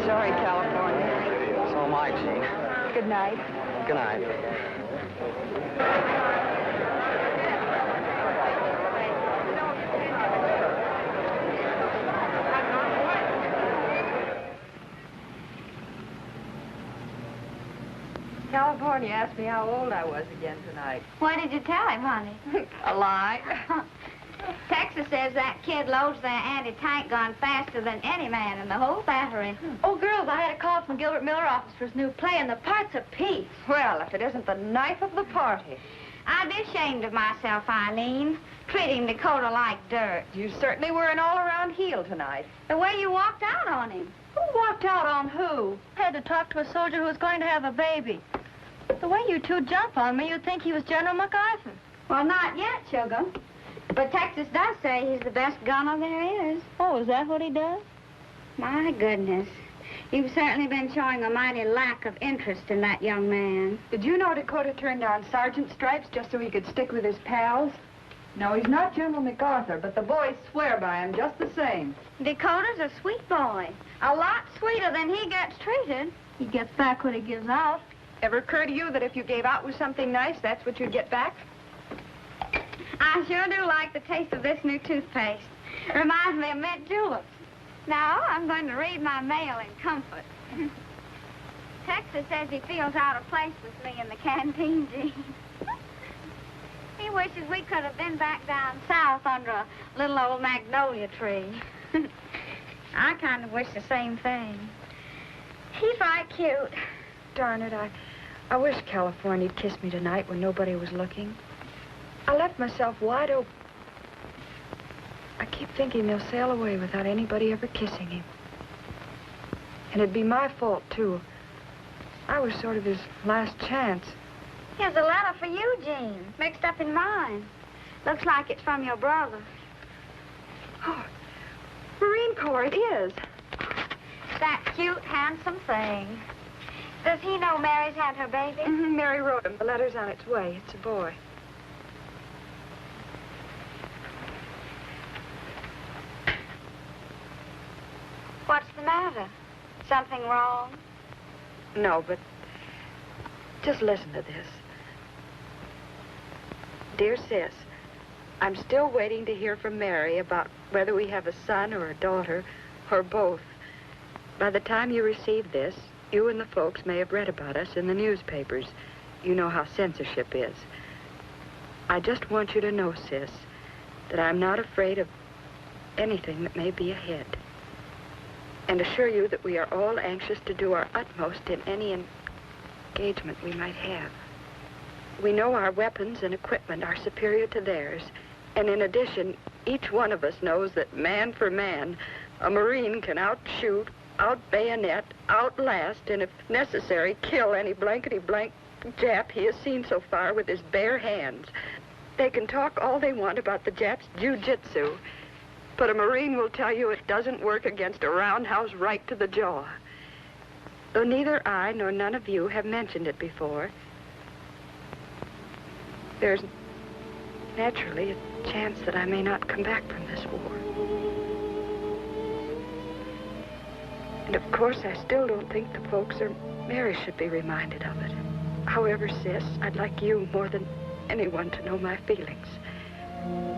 Sorry, California. So am I, Gene. Good night. Good night. California asked me how old I was again tonight. What did you tell him, honey? A lie. Texas says that kid loads their anti-tank gun faster than any man in the whole battery. Oh, girls, I had a call from Gilbert Miller office for his new play, and the part's a piece. Well, if it isn't the knife of the party. I'd be ashamed of myself, Eileen, treating Dakota like dirt. You certainly were an all-around heel tonight. The way you walked out on him. Who walked out on who? I had to talk to a soldier who was going to have a baby. The way you two jump on me, you'd think he was General MacArthur. Well, not yet, sugar. But Texas does say he's the best gunner there is. Oh, is that what he does? My goodness. You've certainly been showing a mighty lack of interest in that young man. Did you know Dakota turned down sergeant stripes just so he could stick with his pals? No, he's not General MacArthur, but the boys swear by him just the same. Dakota's a sweet boy. A lot sweeter than he gets treated. He gets back what he gives out. Ever occur to you that if you gave out with something nice, that's what you'd get back? I sure do like the taste of this new toothpaste. Reminds me of mint juleps. Now, I'm going to read my mail in comfort. Texas says he feels out of place with me in the canteen jeans. He wishes we could have been back down south under a little old magnolia tree. I kind of wish the same thing. He's right cute. Darn it, I wish California'd kiss me tonight when nobody was looking. I left myself wide open. I keep thinking they'll sail away without anybody ever kissing him. And it'd be my fault, too. I was sort of his last chance. Here's a letter for you, Jean, mixed up in mine. Looks like it's from your brother. Oh, Marine Corps, it is. That cute, handsome thing. Does he know Mary's had her baby? Mm-hmm, Mary wrote him. The letter's on its way. It's a boy. What's the matter? Something wrong? No, but just listen to this. Dear Sis, I'm still waiting to hear from Mary about whether we have a son or a daughter, or both. By the time you receive this, you and the folks may have read about us in the newspapers. You know how censorship is. I just want you to know, Sis, that I'm not afraid of anything that may be ahead. And assure you that we are all anxious to do our utmost in any engagement we might have. We know our weapons and equipment are superior to theirs, and in addition, each one of us knows that man for man, a Marine can outshoot, out-bayonet, outlast, and if necessary, kill any blankety-blank Jap he has seen so far with his bare hands. They can talk all they want about the Japs' jiu-jitsu, but a Marine will tell you it doesn't work against a roundhouse right to the jaw. Though neither I nor none of you have mentioned it before, there's naturally a chance that I may not come back from this war. And of course, I still don't think the folks or Mary should be reminded of it. However, Sis, I'd like you more than anyone to know my feelings.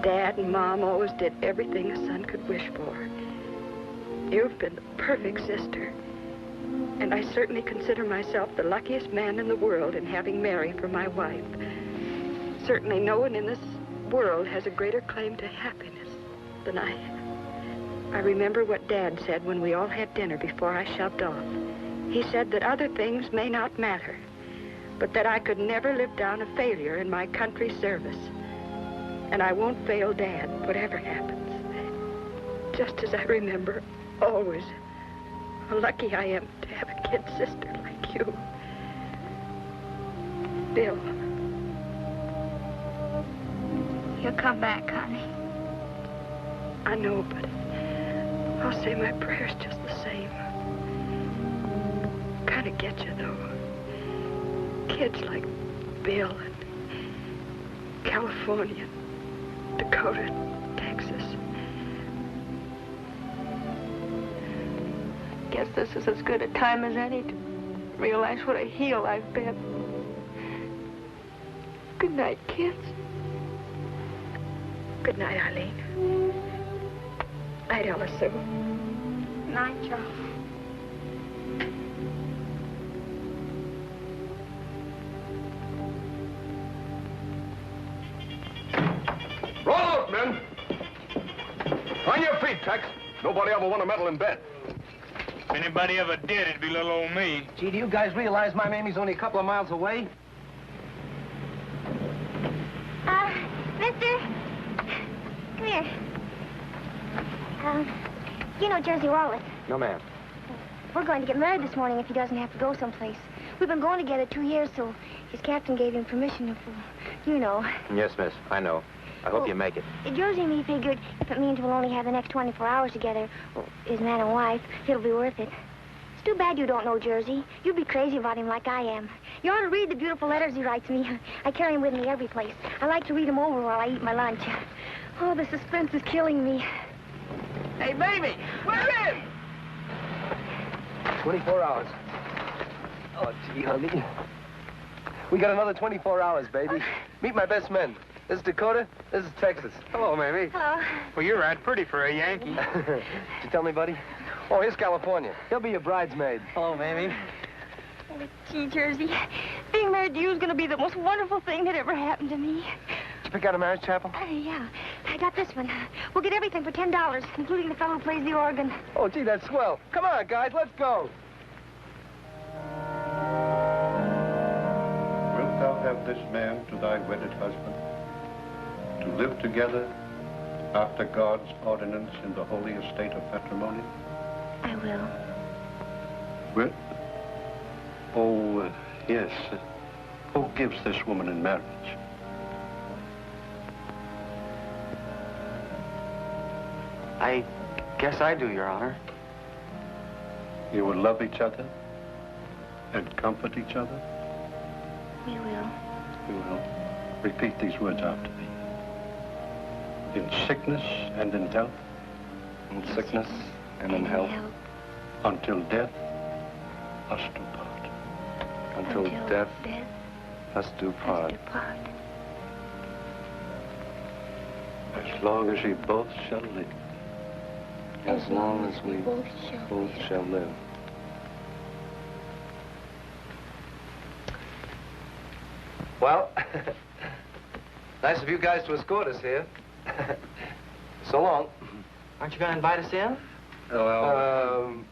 Dad and Mom always did everything a son could wish for. You've been the perfect sister. And I certainly consider myself the luckiest man in the world in having Mary for my wife. Certainly no one in this world has a greater claim to happiness than I have. I remember what Dad said when we all had dinner before I shoved off. He said that other things may not matter, but that I could never live down a failure in my country's service. And I won't fail Dad, whatever happens. Just as I remember, always, how lucky I am to have a kid sister like you. Bill. He'll come back, honey. I know, but I'll say my prayers just the same. Kind of get you, though. Kids like Bill and California, Dakota, Texas. Guess this is as good a time as any to realize what a heel I've been. Good night, kids. Good night, Eileen. Night, Ella Sue. Night, Charles. Roll out, men. On your feet, Tex. Nobody ever won a medal in bed. If anybody ever did, it'd be little old me. Gee, do you guys realize my Mamie's only a couple of miles away? Mister, come here. You know Jersey Wallace. No, ma'am. We're going to get married this morning if he doesn't have to go someplace. We've been going together 2 years, so his captain gave him permission to, you know. Yes, miss, I know. I hope you make it. Jersey and me figured if it means we'll only have the next 24 hours together, as man and wife, it'll be worth it. Too bad you don't know Jersey. You'd be crazy about him like I am. You ought to read the beautiful letters he writes me. I carry him with me every place. I like to read them over while I eat my lunch. Oh, the suspense is killing me. Hey, Mamie, we're in! 24 hours. Oh, gee, honey. We got another 24 hours, baby. Meet my best men. This is Dakota. This is Texas. Hello, Mamie. Hello. Well, you're right pretty for a Yankee. Did you tell me, buddy? Oh, here's California. He'll be your bridesmaid. Hello, Mamie. Oh, gee, Jersey, being married to you is going to be the most wonderful thing that ever happened to me. Did you pick out a marriage chapel? Yeah, I got this one. We'll get everything for $10, including the fellow who plays the organ. Oh, gee, that's swell. Come on, guys, let's go. Wilt thou have this man to thy wedded husband, to live together after God's ordinance in the holy estate of matrimony? I will. Will? Oh, yes. Who gives this woman in marriage? I guess I do, Your Honor. You will love each other and comfort each other? We will. You will. Repeat these words after me. In sickness and in health. In sickness and in health. Until death us do part. Until death us do part. As long as we both shall live. As long as we both shall live. Well, nice of you guys to escort us here. So long. Aren't you going to invite us in?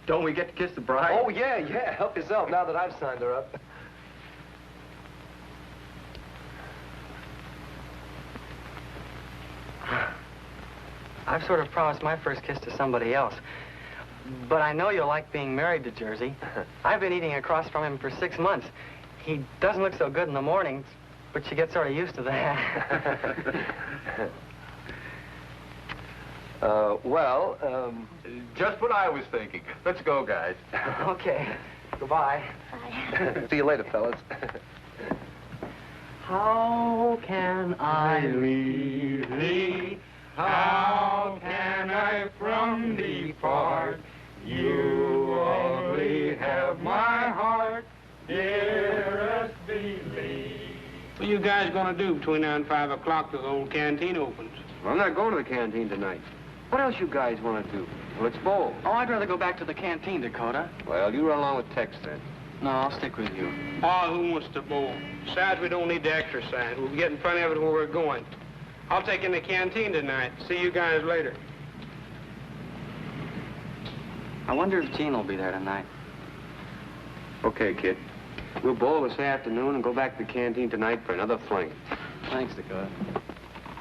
Don't we get to kiss the bride? Oh, yeah. Help yourself now that I've signed her up. I've sort of promised my first kiss to somebody else. But I know you'll like being married to Jersey. I've been eating across from him for 6 months. He doesn't look so good in the mornings, but you get sort of used to that. Just what I was thinking. Let's go, guys. Okay. Goodbye. Bye. See you later, fellas. How can I leave thee? How can I from thee part? You only have my heart, dearest believe. What are you guys gonna do between now and 5 o'clock till the old canteen opens? Well, I'm not going to the canteen tonight. What else you guys want to do? Let's bowl. Oh, I'd rather go back to the canteen, Dakota. Well, you run along with Tex then. No, I'll stick with you. Oh, who wants to bowl? Besides, we don't need to exercise. We'll be getting plenty of it where we're going. I'll take in the canteen tonight. See you guys later. I wonder if Jean will be there tonight. Okay, kid. We'll bowl this afternoon and go back to the canteen tonight for another fling. Thanks, Dakota.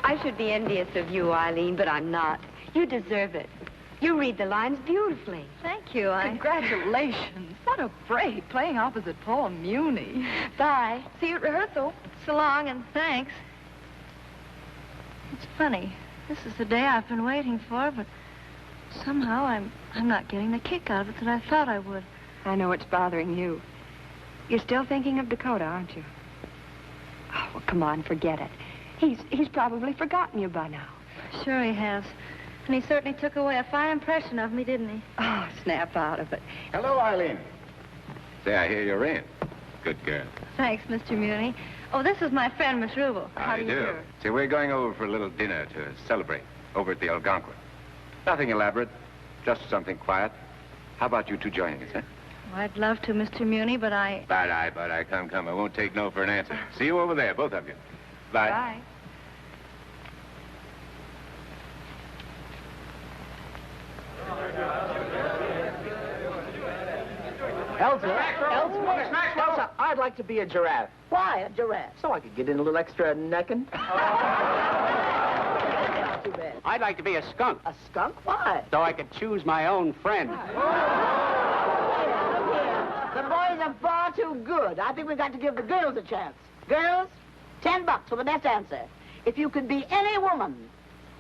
I should be envious of you, Eileen, but I'm not. You deserve it. You read the lines beautifully. Thank you. Congratulations. What a break, playing opposite Paul Muni. Bye. See you at rehearsal. So long, and thanks. It's funny. This is the day I've been waiting for, but somehow I'm not getting the kick out of it that I thought I would. I know it's bothering you. You're still thinking of Dakota, aren't you? Oh, well, come on, forget it. He's probably forgotten you by now. Sure he has. And he certainly took away a fine impression of me, didn't he? Oh, snap out of it. Hello, Eileen. Say, I hear you're in. Good girl. Thanks, Mr. Muni. Oh, this is my friend, Miss Rubel. How do you do? See, we're going over for a little dinner to celebrate over at the Algonquin. Nothing elaborate, just something quiet. How about you two joining us, huh? Oh, I'd love to, Mr. Muni, but I... But I, come. I won't take no for an answer. See you over there, both of you. Bye. Bye. Elsa, I'd like to be a giraffe. Why a giraffe? So I could get in a little extra necking. Not too bad. I'd like to be a skunk. A skunk? Why? So I could choose my own friend. The boys are far too good. I think we've got to give the girls a chance. Girls, $10 for the best answer. If you could be any woman,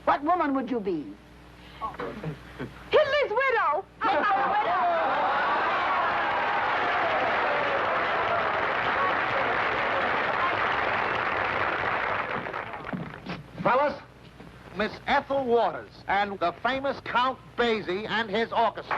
what woman would you be? Hitler's widow! I'm a widow! Miss Ethel Waters and the famous Count Basie and his orchestra.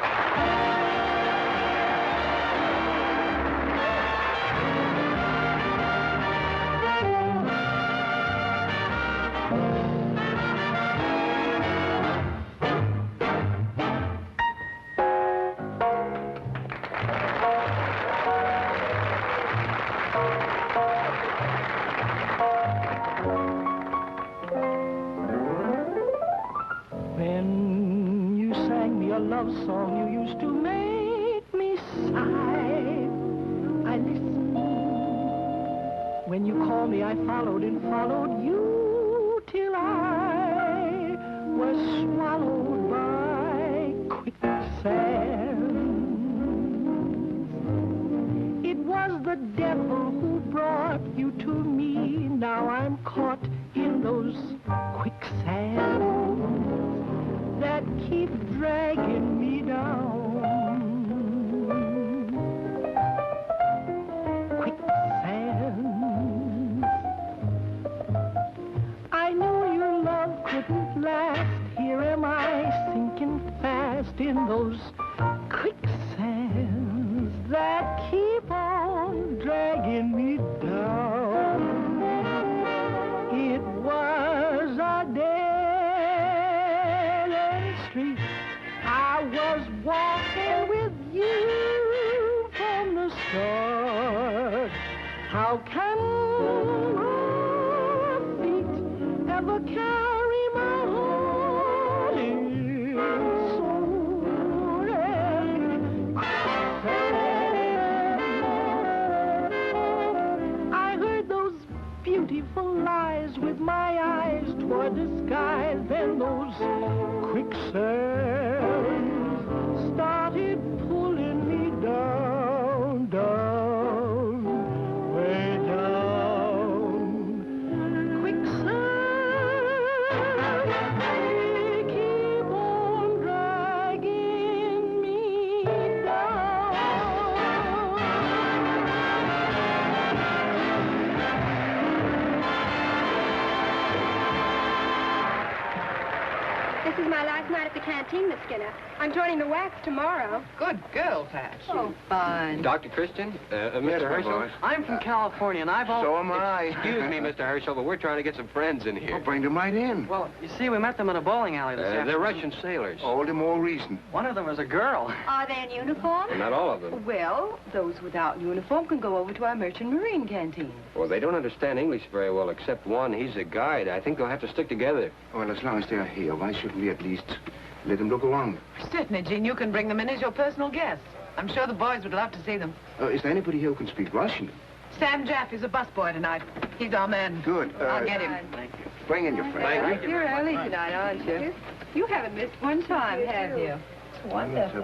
Song you used to make me sigh. I listened. When you called me, I followed and followed you till I was swallowed by quicksand. It was the devil who brought you to me. Now I'm caught in those quicksands that keep dragging me down. Quicksand. I knew your love couldn't last. Here am I sinking fast in those quicksands that keep on dragging me down. It was a day I was walking with you from the start. How can my feet ever carry my heart? It's so I heard those beautiful lies with my eyes toward the skies, then those quicksands started pulling me down, down, way down. Quicksand, they keep on dragging me This is my last night at the canteen, Miss Skinner. I'm joining the wax tomorrow. Good girl, Pat. Oh, fine. Dr. Christian, Mr. Herschel. I'm from California, and I've always... So am I. Excuse me, Mr. Herschel, but we're trying to get some friends in here. Well, bring them right in. Well, you see, we met them in a bowling alley this afternoon. They're Russian sailors. All the more reason. One of them was a girl. Are they in uniform? Well, not all of them. Well, those without uniform can go over to our merchant marine canteen. Well, they don't understand English very well, except one. He's a guide. I think they'll have to stick together. Well, as long as they're here, why shouldn't we at least let them look around? Certainly, Jean. You can bring them in as your personal guests. I'm sure the boys would love to see them. Is there anybody here who can speak Russian? Sam Jaffe's a busboy tonight. He's our man. Good. I'll get him. Thank you. Bring in your friend. Thank you. You're early tonight, aren't you? You haven't missed one time, have you? It's wonderful.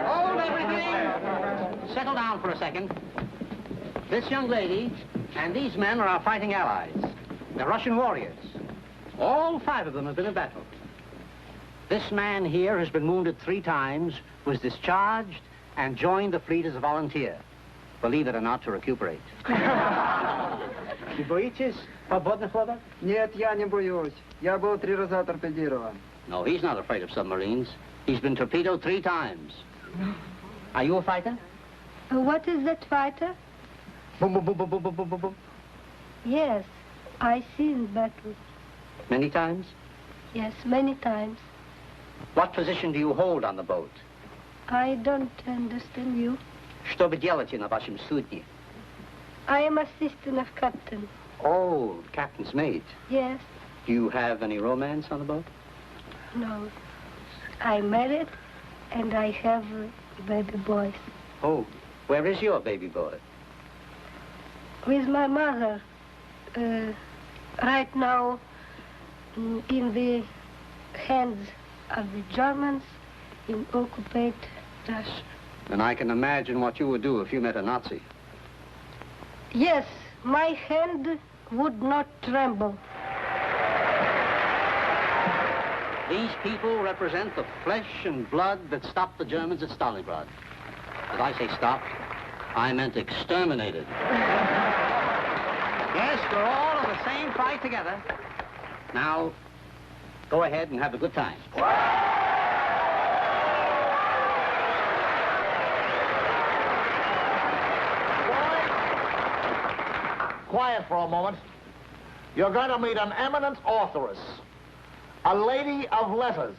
Hold everything! Settle down for a second. This young lady and these men are our fighting allies. They're Russian warriors. All 5 of them have been in battle. This man here has been wounded 3 times, was discharged, and joined the fleet as a volunteer. Believe it or not, to recuperate. Не боитесь подводных лодок? Нет, я не боюсь. Я был 3 раза торпедирован. No, he's not afraid of submarines. He's been torpedoed 3 times. Are you a fighter? What is that, fighter? Boom, boom, boom, boom, boom, boom, boom, boom. Yes, I seen battle. Many times? Yes, many times. What position do you hold on the boat? I don't understand you. Что вы делаете на вашем судне? I am assistant of captain. Oh, captain's mate. Yes. Do you have any romance on the boat? No. I'm married and I have baby boys. Oh, where is your baby boy? With my mother. Right now, in the hands of the Germans in occupied Russia. And I can imagine what you would do if you met a Nazi. Yes, my hand would not tremble. These people represent the flesh and blood that stopped the Germans at Stalingrad. Did I say stopped? I meant exterminated. Yes, we're all in the same fight together. Now, go ahead and have a good time. Quiet for a moment. You're going to meet an eminent authoress, a lady of letters,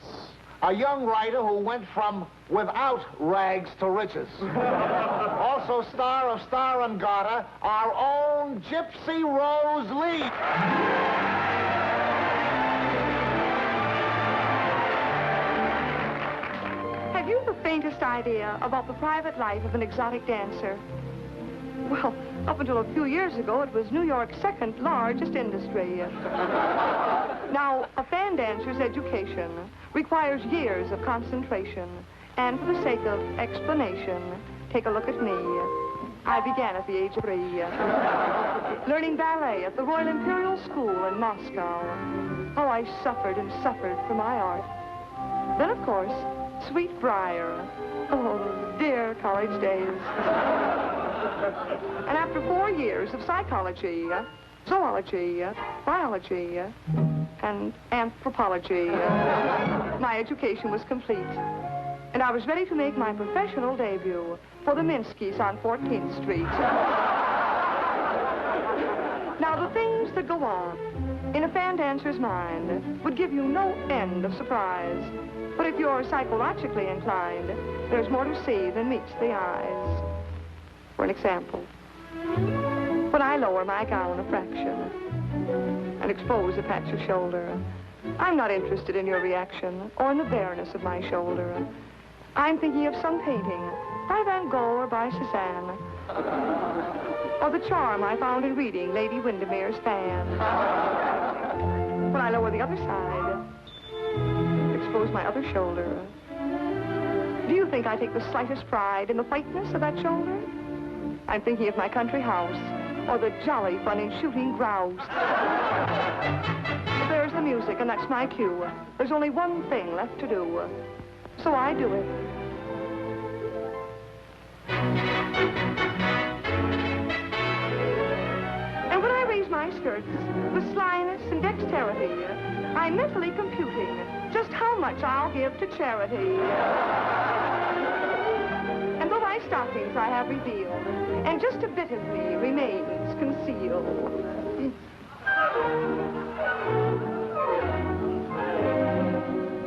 a young writer who went from without rags to riches. Also star of Star and Garter, our own Gypsy Rose Lee. Have you the faintest idea about the private life of an exotic dancer? Well, up until a few years ago, it was New York's second largest industry. Now, a fan dancer's education requires years of concentration. And for the sake of explanation, take a look at me. I began at the age of 3, learning ballet at the Royal Imperial School in Moscow. Oh, I suffered and suffered for my art. Then, of course, Sweet Briar. Oh, dear college days. And after 4 years of psychology, zoology, biology, and anthropology, my education was complete. And I was ready to make my professional debut for the Minskys on 14th Street. Now, the things that go on in a fan dancer's mind would give you no end of surprise. But if you're psychologically inclined, there's more to see than meets the eyes. For an example, when I lower my gown a fraction and expose a patch of shoulder, I'm not interested in your reaction or in the bareness of my shoulder. I'm thinking of some painting by Van Gogh or by Cézanne, or the charm I found in reading Lady Windermere's Fan. When I lower the other side, expose my other shoulder, do you think I take the slightest pride in the whiteness of that shoulder? I'm thinking of my country house, or the jolly fun in shooting grouse. But there's the music, and that's my cue. There's only one thing left to do. So I do it. And when I raise my skirts with slyness and dexterity, I'm mentally computing just how much I'll give to charity. And though my stockings I have revealed, and just a bit of me remains concealed.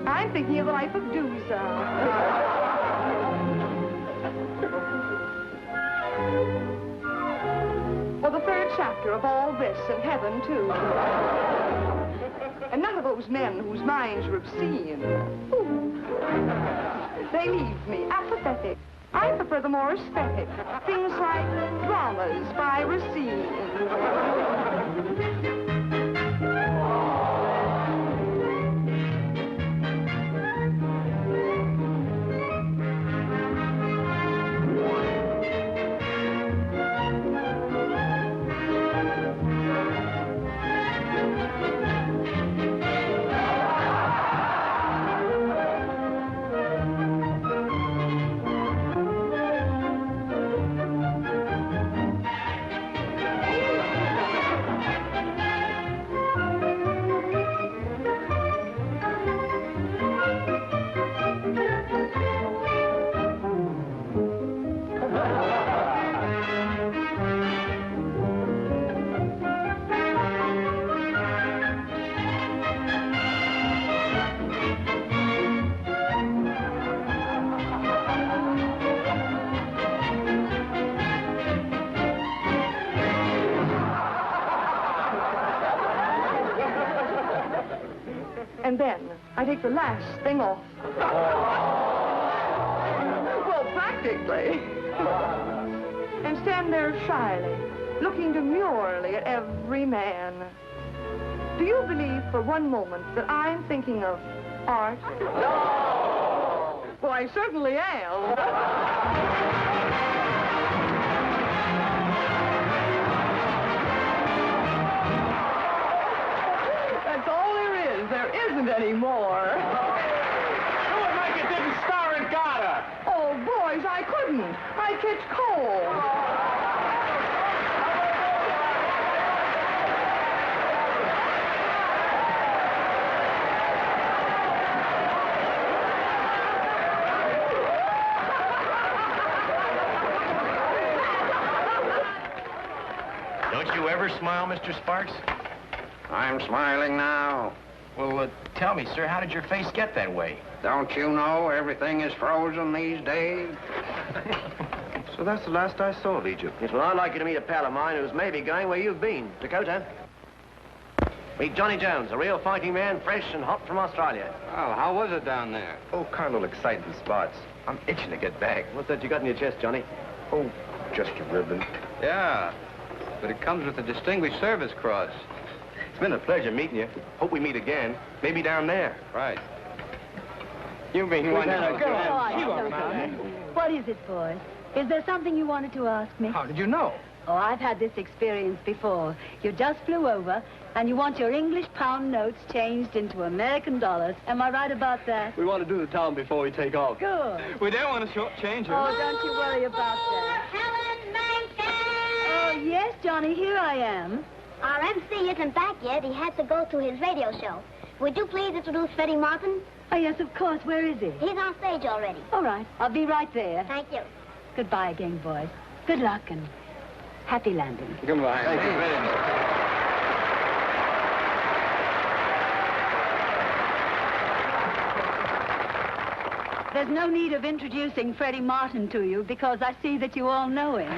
I'm thinking of the life of Dooza. Or the 3rd chapter of All This in Heaven, too. And none of those men whose minds are obscene. Ooh. They leave me apathetic. I prefer the more aesthetic. Things like dramas by Racine. And then I take the last thing off. Well, practically. And stand there shyly, looking demurely at every man. Do you believe for one moment that I'm thinking of art? No! Well, I certainly am. That's all there is. There isn't any more. Do it like you didn't Star and Garter. Oh, boys, I couldn't. I catch cold. Don't you ever smile, Mr. Sparks? I'm smiling now. Well, tell me, sir, how did your face get that way? Don't you know everything is frozen these days? So that's the last I saw of Egypt. Yes, well, I'd like you to meet a pal of mine who's maybe going where you've been, Dakota. Meet Johnny Jones, a real fighting man, fresh and hot from Australia. Well, how was it down there? Oh, kind of a little exciting spots. I'm itching to get back. What's that you got in your chest, Johnny? Oh, just a ribbon. Yeah, but it comes with a Distinguished Service Cross. It's been a pleasure meeting you. Hope we meet again. Maybe down there. Right. You mean one? What is it, boys? Is there something you wanted to ask me? How did you know? Oh, I've had this experience before. You just flew over, and you want your English pound notes changed into American dollars. Am I right about that? We want to do the town before we take off. Good. We don't want to shortchange her. Oh, don't you worry about that. Helen Mankin! Oh, yes, Johnny, here I am. Our MC isn't back yet. He had to go to his radio show. Would you please introduce Freddie Martin? Oh, yes, of course. Where is he? He's on stage already. All right. I'll be right there. Thank you. Goodbye again, boys. Good luck and happy landing. Goodbye. Thank you very much. There's no need of introducing Freddie Martin to you because I see that you all know him.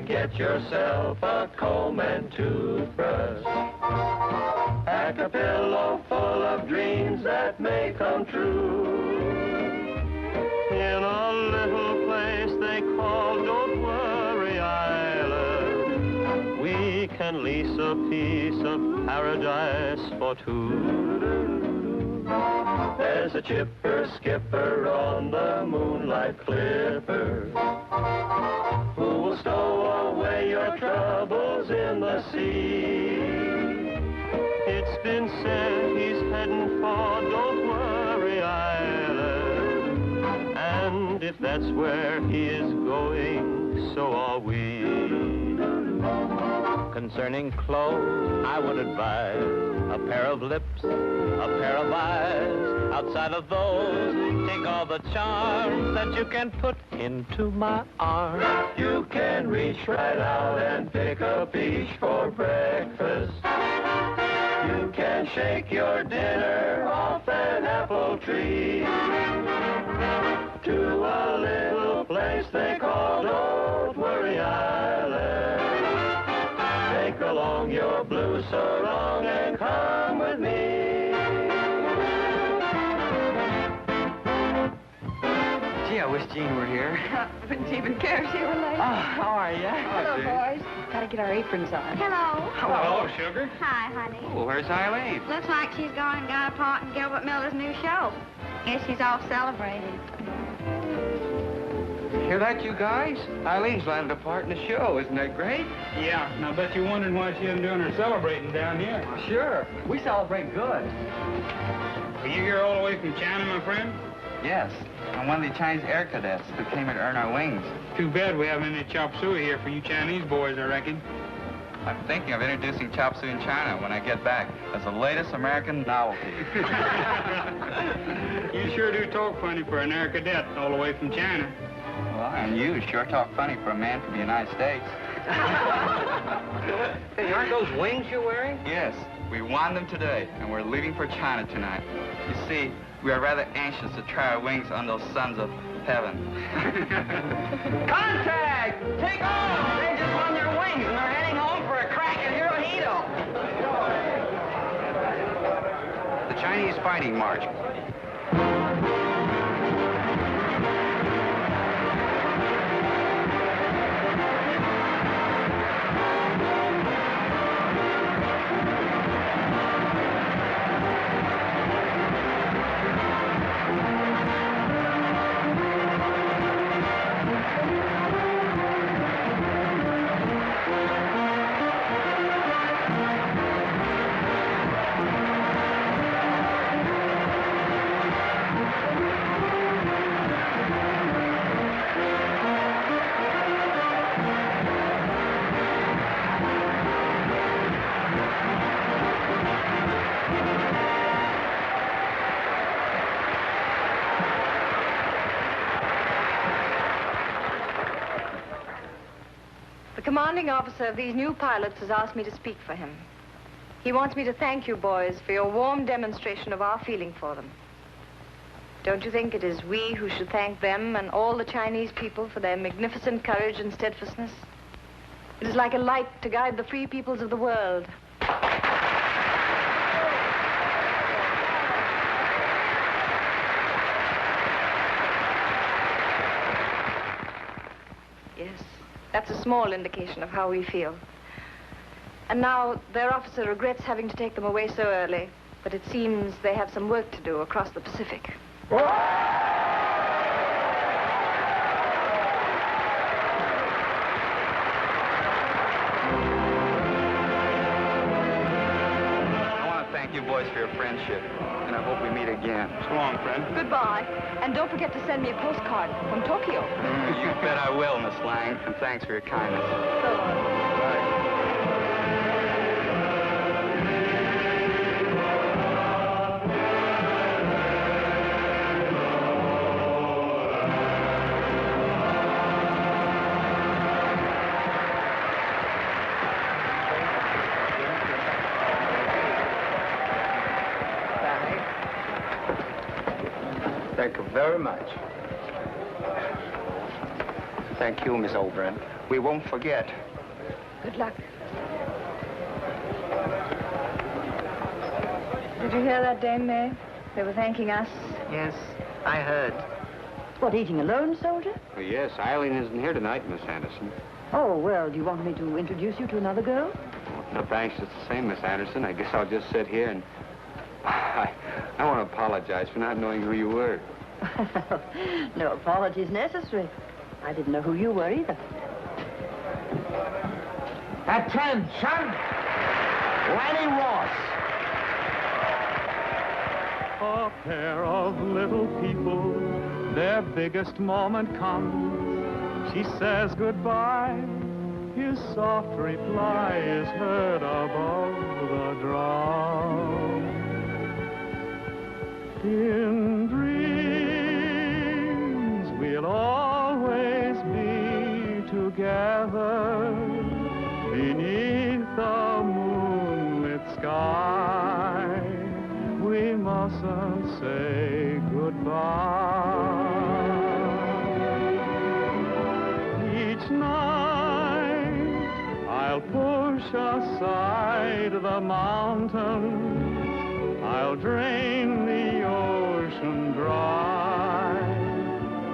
Get yourself a comb and toothbrush. Pack a pillow full of dreams that may come true. In a little place they call Don't Worry Island, we can lease a piece of paradise for two. There's a chipper skipper on the Moonlight Clipper who will stow away your troubles in the sea. It's been said he's heading for Don't Worry Island, and if that's where he is going, so are we. Concerning clothes, I would advise a pair of lips, a pair of eyes. Outside of those, take all the charms that you can put into my arms. You can reach right out and pick a peach for breakfast. You can shake your dinner off an apple tree to a little place they call Don't Worry Island. Take along your blue sarong and come with me. Gee, I wish Jean were here. Wouldn't even care if she were late. Oh, how are you? Hello, boys. Gotta get our aprons on. Hello. Hello, sugar. Hi, honey. Oh, where's Eileen? Looks like she's gone and got a part in Gilbert Miller's new show. Guess she's off celebrating. Hear that, you guys? Eileen's landed a part in the show. Isn't that great? Yeah, and I bet you're wondering why she isn't doing her celebrating down here. Sure. We celebrate good. Are you here all the way from China, my friend? Yes. I'm one of the Chinese air cadets who came here to earn our wings. Too bad we haven't any chop suey here for you Chinese boys, I reckon. I'm thinking of introducing chop suey in China when I get back as the latest American novelty. You sure do talk funny for an air cadet all the way from China. Well, and you sure talk funny for a man from the United States. Hey, aren't those wings you're wearing? Yes, we won them today, and we're leaving for China tonight. You see, we are rather anxious to try our wings on those sons of heaven. Contact! Take off! They just won their wings, and they're heading home for a crack at Hirohito. The Chinese Fighting March. commanding officer of these new pilots has asked me to speak for him. He wants me to thank you boys for your warm demonstration of our feeling for them. Don't you think it is we who should thank them and all the Chinese people for their magnificent courage and steadfastness? It is like a light to guide the free peoples of the world. Yes, that's a small indication of how we feel. And now their officer regrets having to take them away so early, but it seems they have some work to do across the Pacific. I want to thank you boys for your friendship, and I hope we meet again. So long, friend. Goodbye, and don't forget to send me a postcard from Tokyo. You bet I will, Miss Lang, and thanks for your kindness. So long. Thank you very much. Thank you, Miss O'Brien. We won't forget. Good luck. Did you hear that, Dame May? They were thanking us. Yes, I heard. What, eating alone, soldier? Well, yes, Eileen isn't here tonight, Miss Anderson. Oh, well, do you want me to introduce you to another girl? No, thanks, it's the same, Miss Anderson. I guess I'll just sit here and... I want to apologize for not knowing who you were. No apologies necessary. I didn't know who you were either. Attention! Lenny Ross. A pair of little people, their biggest moment comes. She says goodbye. His soft reply is heard above the drum. In dreams, we'll always be together beneath the moonlit sky. We mustn't say goodbye. Each night, I'll push aside the mountains. I'll drain the ocean dry.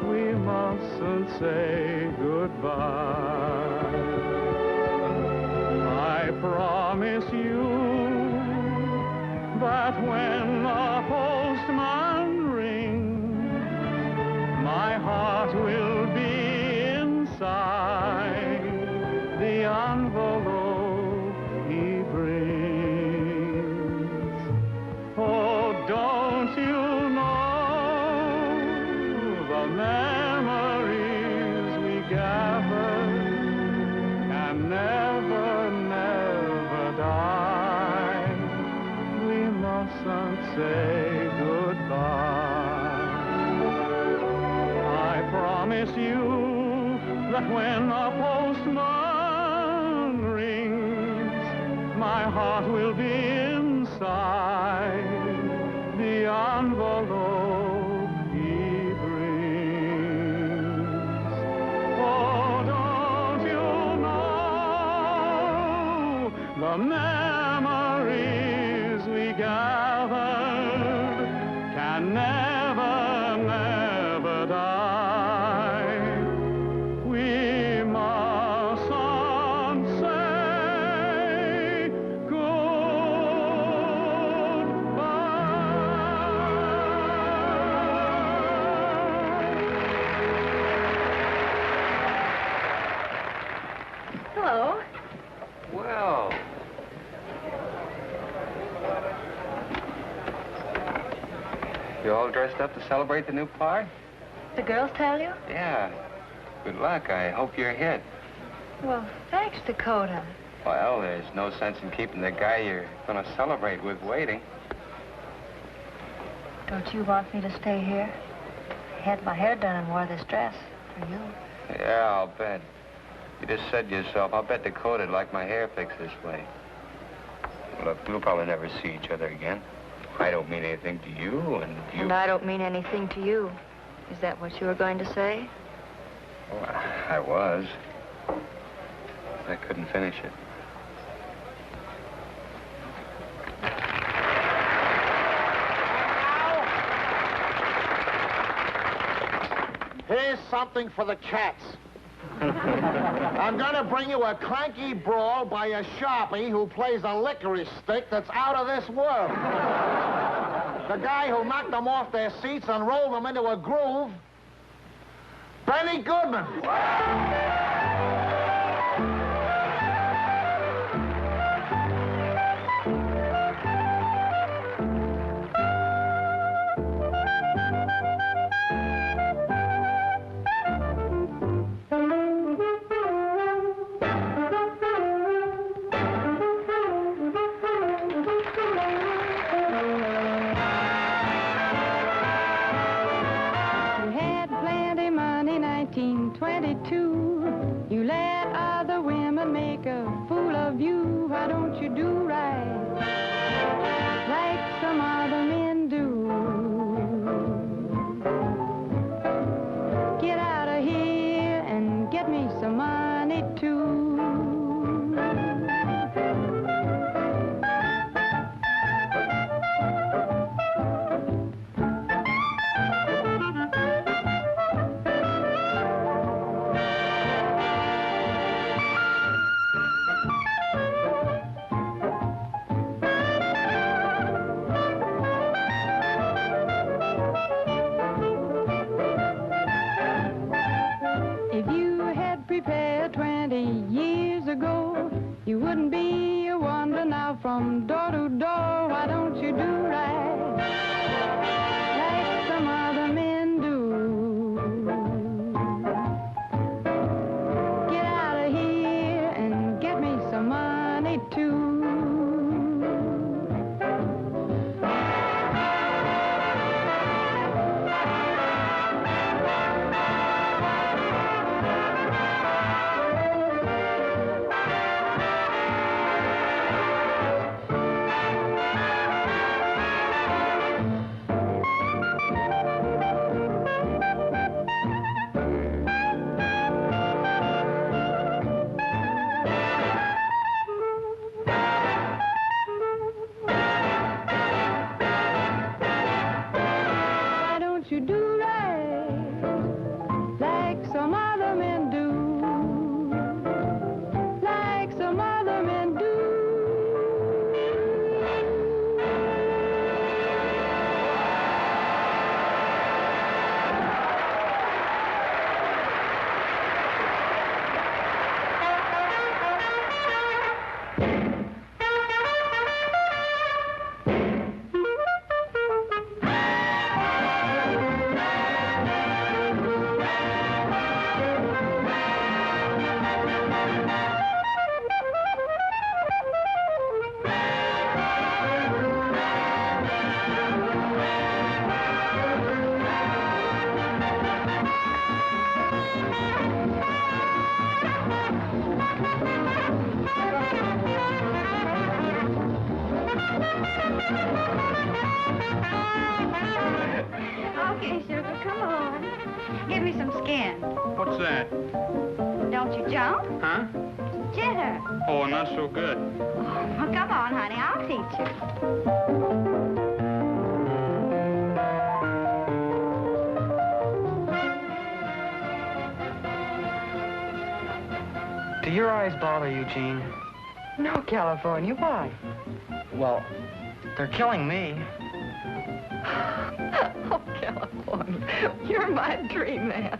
We mustn't say goodbye. I promise you that when the postman rings, my heart will be inside the envelope he brings. Oh, don't you know the memories we gathered can never, never die? We mustn't say goodbye. I promise you that when a postman rings, my heart will be inside the envelope he brings. Oh, don't you know the memories we gathered can never, never die? We mustn't say Hello. Well. You all dressed up to celebrate the new part? The girls tell you? Yeah. Good luck. I hope you're hit. Well, thanks, Dakota. Well, there's no sense in keeping the guy you're going to celebrate with waiting. Don't you want me to stay here? I had my hair done and wore this dress for you. Yeah, I'll bet. You just said to yourself, I'll bet Dakota'd like my hair fixed this way. Look, we'll probably never see each other again. I don't mean anything to you, and you... And I don't mean anything to you. Is that what you were going to say? Well, I was. I couldn't finish it. Here's something for the cats. I'm gonna bring you a cranky brawl by a sharpie who plays a licorice stick that's out of this world. The guy who knocked them off their seats and rolled them into a groove, Benny Goodman. You let other women make a fool of you. Why don't you do right like some other men do? Get out of here and get me some money too. You wouldn't be a wonder now from door to door. Why don't you do right like some other men do? Get out of here and get me some money too. Okay, sugar, come on. Give me some skin. What's that? Don't you jump? Huh? Jitter. Oh, not so good. Well, come on, honey, I'll teach you. Do your eyes bother you, Jean? No, California, why? Well, they're killing me. Oh, California, you're my dream man.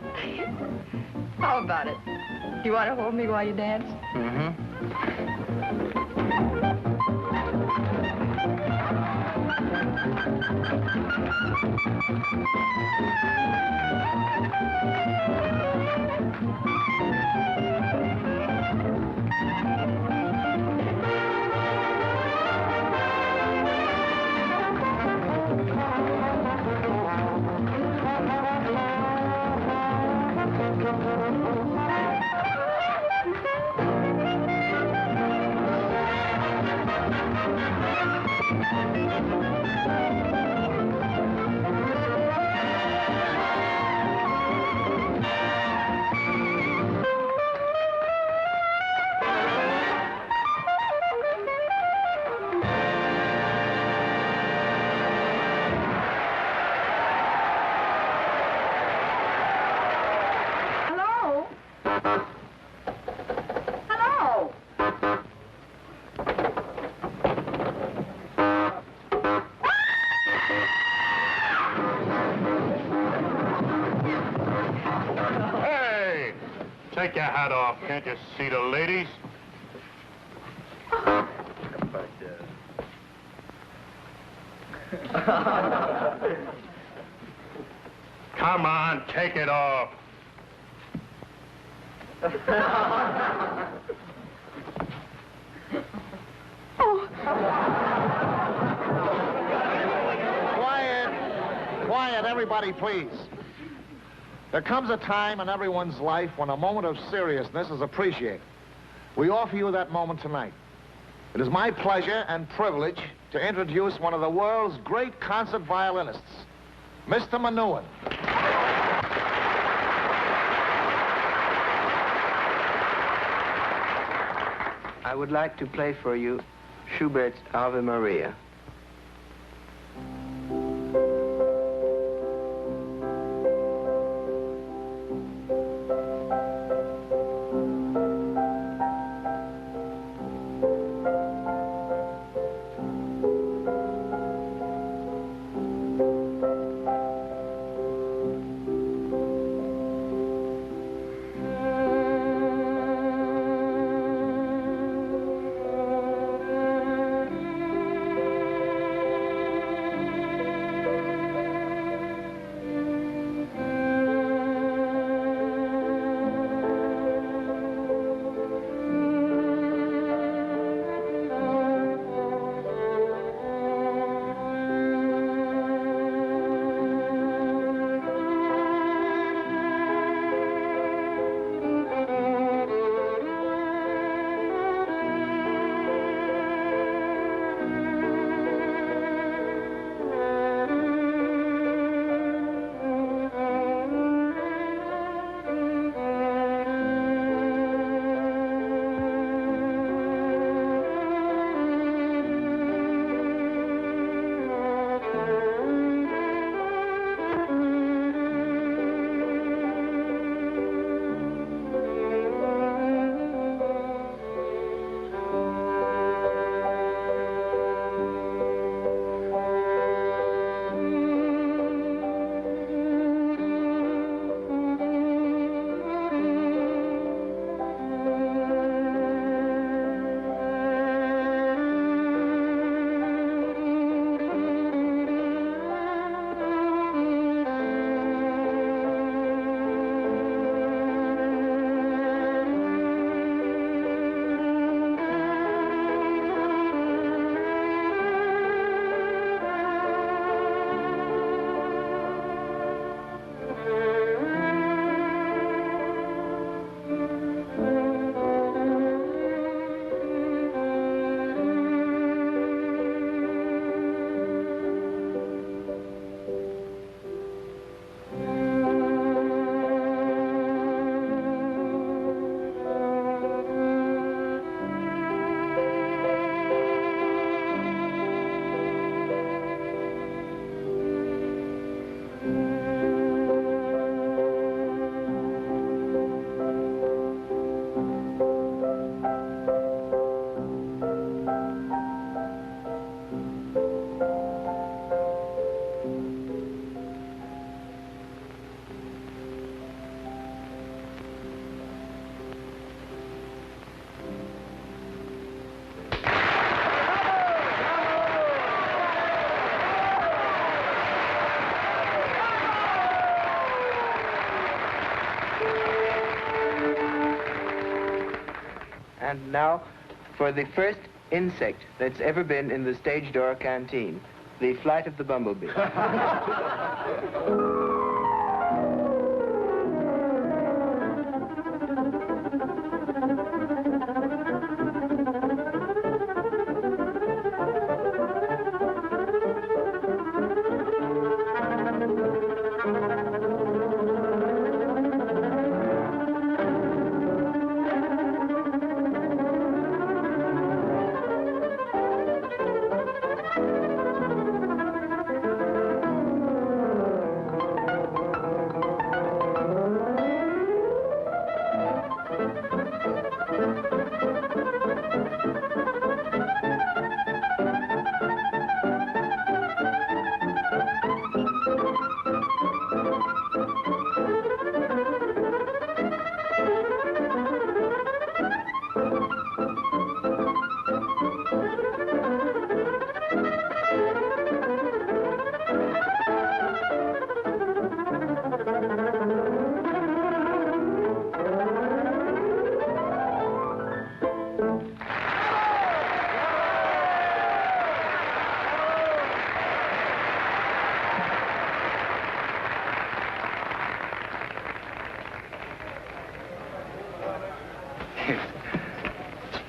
How about it? Do you want to hold me while you dance? Mm-hmm. take your hat off. Can't you see the ladies? Come on, take it off. Quiet, everybody, please. There comes a time in everyone's life when a moment of seriousness is appreciated. We offer you that moment tonight. It is my pleasure and privilege to introduce one of the world's great concert violinists, Mr. Menuhin. I would like to play for you Schubert's Ave Maria. And now, for the first insect that's ever been in the stage door canteen, the flight of the bumblebee.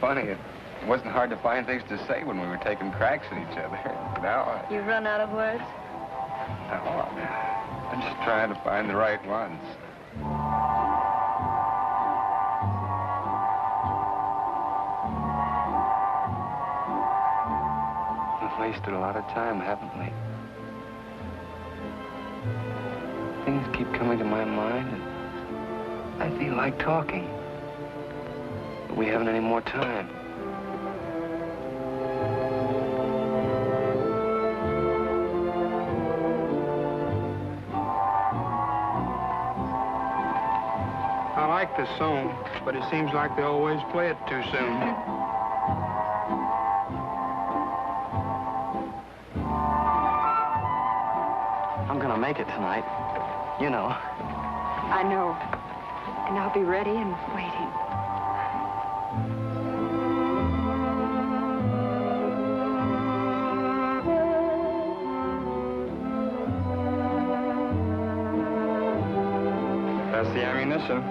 funny. It wasn't hard to find things to say when we were taking cracks at each other. Now You've run out of words? I'm just trying to find the right ones. We've wasted a lot of time, haven't we? Things keep coming to my mind, and I feel like talking. But we haven't any more time. I like this song, but it seems like they always play it too soon. I'm gonna make it tonight. You know. I know. And I'll be ready and waiting. That's the ammunition.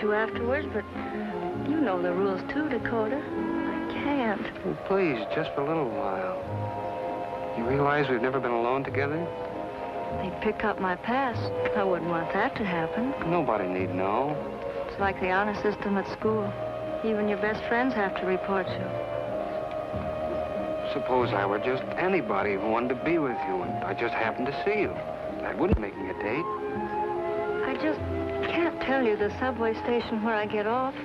You afterwards, but you know the rules too, Dakota. I can't. Oh, please, just for a little while. You realize we've never been alone together? They pick up my past. I wouldn't want that to happen. Nobody need know. It's like the honor system at school. Even your best friends have to report you. Suppose I were just anybody who wanted to be with you, and I just happened to see you. That wouldn't make me a date. I just can't tell you the subway station where I get off.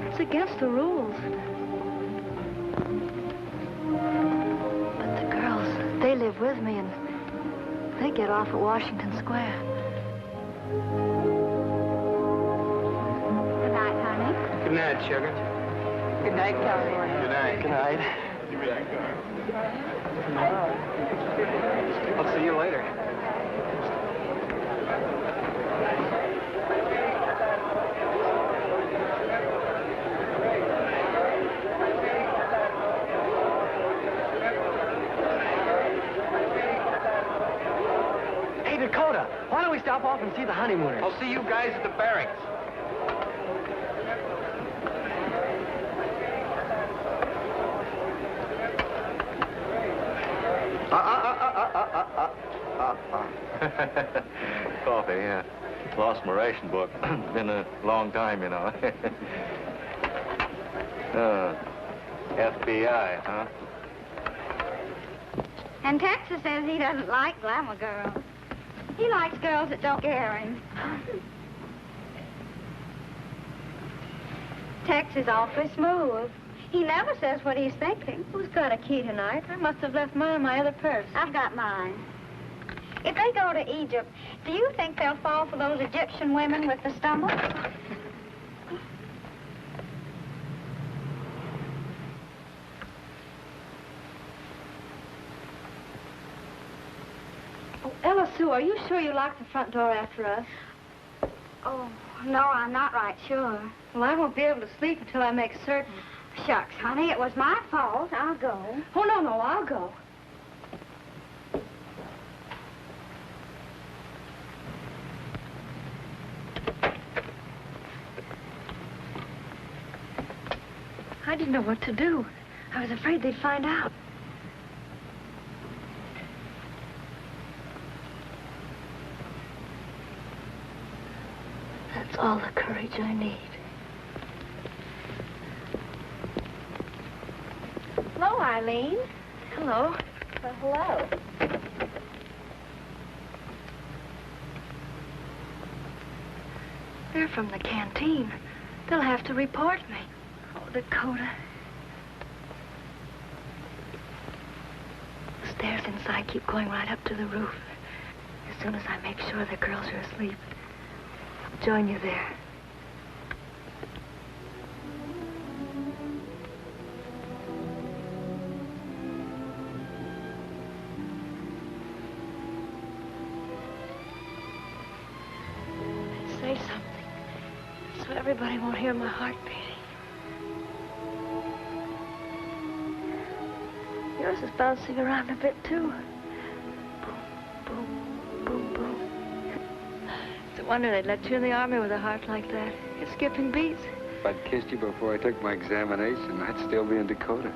It's against the rules. But the girls, they live with me, and they get off at Washington Square. Good night, honey. Good night, sugar. Good night, California. Good night. Good night. I'll see you later. Hey, Dakota, why don't we stop off and see the honeymooners? I'll see you guys at the barracks. Coffee, yeah. Lost my ration book. Been a long time, you know. FBI, huh? And Texas says he doesn't like glamour girls. He likes girls that don't scare him. Tex is awfully smooth. He never says what he's thinking. Who's got a key tonight? I must have left mine in my other purse. I've got mine. If they go to Egypt, do you think they'll fall for those Egyptian women with the stomach? Oh, Ella Sue, are you sure you locked the front door after us? Oh, no, I'm not right sure. Well, I won't be able to sleep until I make certain. Shucks, honey, it was my fault. I'll go. Oh, no, I'll go. I didn't know what to do. I was afraid they'd find out. That's all the courage I need. Hello, Eileen. Hello. Well, hello. They're from the canteen. They'll have to report me. Oh, Dakota. The stairs inside keep going right up to the roof. As soon as I make sure the girls are asleep, join you there. Say something, so everybody won't hear my heart beating. Yours is bouncing around a bit, too. Boom, boom, boom, boom. It's a wonder they'd let you in the army with a heart like that. You're skipping beats. If I'd kissed you before I took my examination, I'd still be in Dakota.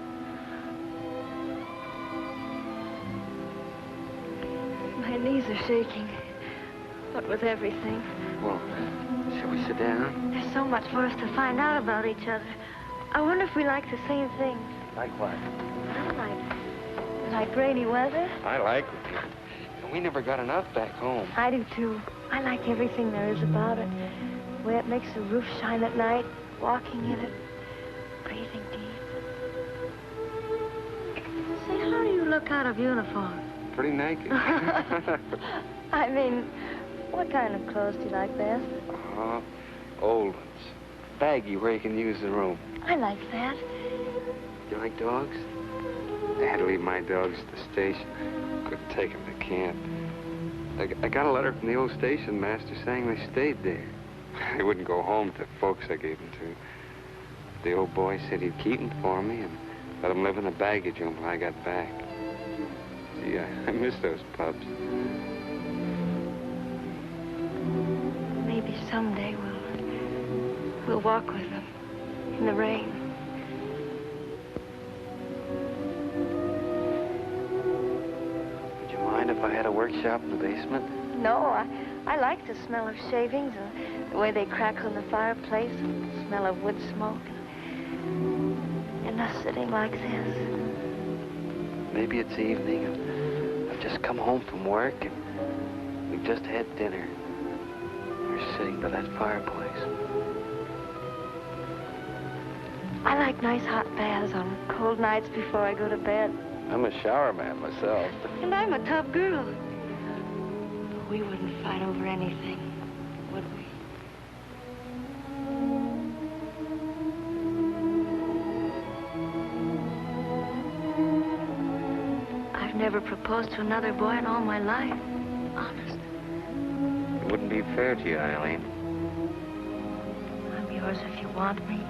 My knees are shaking. What with everything. Well, shall we sit down? There's so much for us to find out about each other. I wonder if we like the same things. Like what? I like rainy weather. I like it. And we never got enough back home. I do, too. I like everything there is about it. The way it makes the roof shine at night, walking in it, breathing deep. Say, how do you look out of uniform? Pretty naked. I mean, what kind of clothes do you like best? Old ones. Baggy where you can use the room. I like that. You like dogs? I had to leave my dogs at the station. Couldn't take them to camp. I got a letter from the old station master saying they stayed there. They wouldn't go home to folks I gave them to. The old boy said he'd keep them for me and let them live in the baggage room when I got back. Gee, I miss those pups. Maybe someday we'll walk with them in the rain. Would you mind if I had a workshop in the basement? No, I like the smell of shavings and the way they crackle in the fireplace and the smell of wood smoke and us sitting like this. Maybe it's evening. I've just come home from work and we've just had dinner. We're sitting by that fireplace. I like nice hot baths on cold nights before I go to bed. I'm a shower man myself. And I'm a tub girl. But we wouldn't fight over anything, would we? I've never proposed to another boy in all my life. Honest. It wouldn't be fair to you, Eileen. I'm yours if you want me.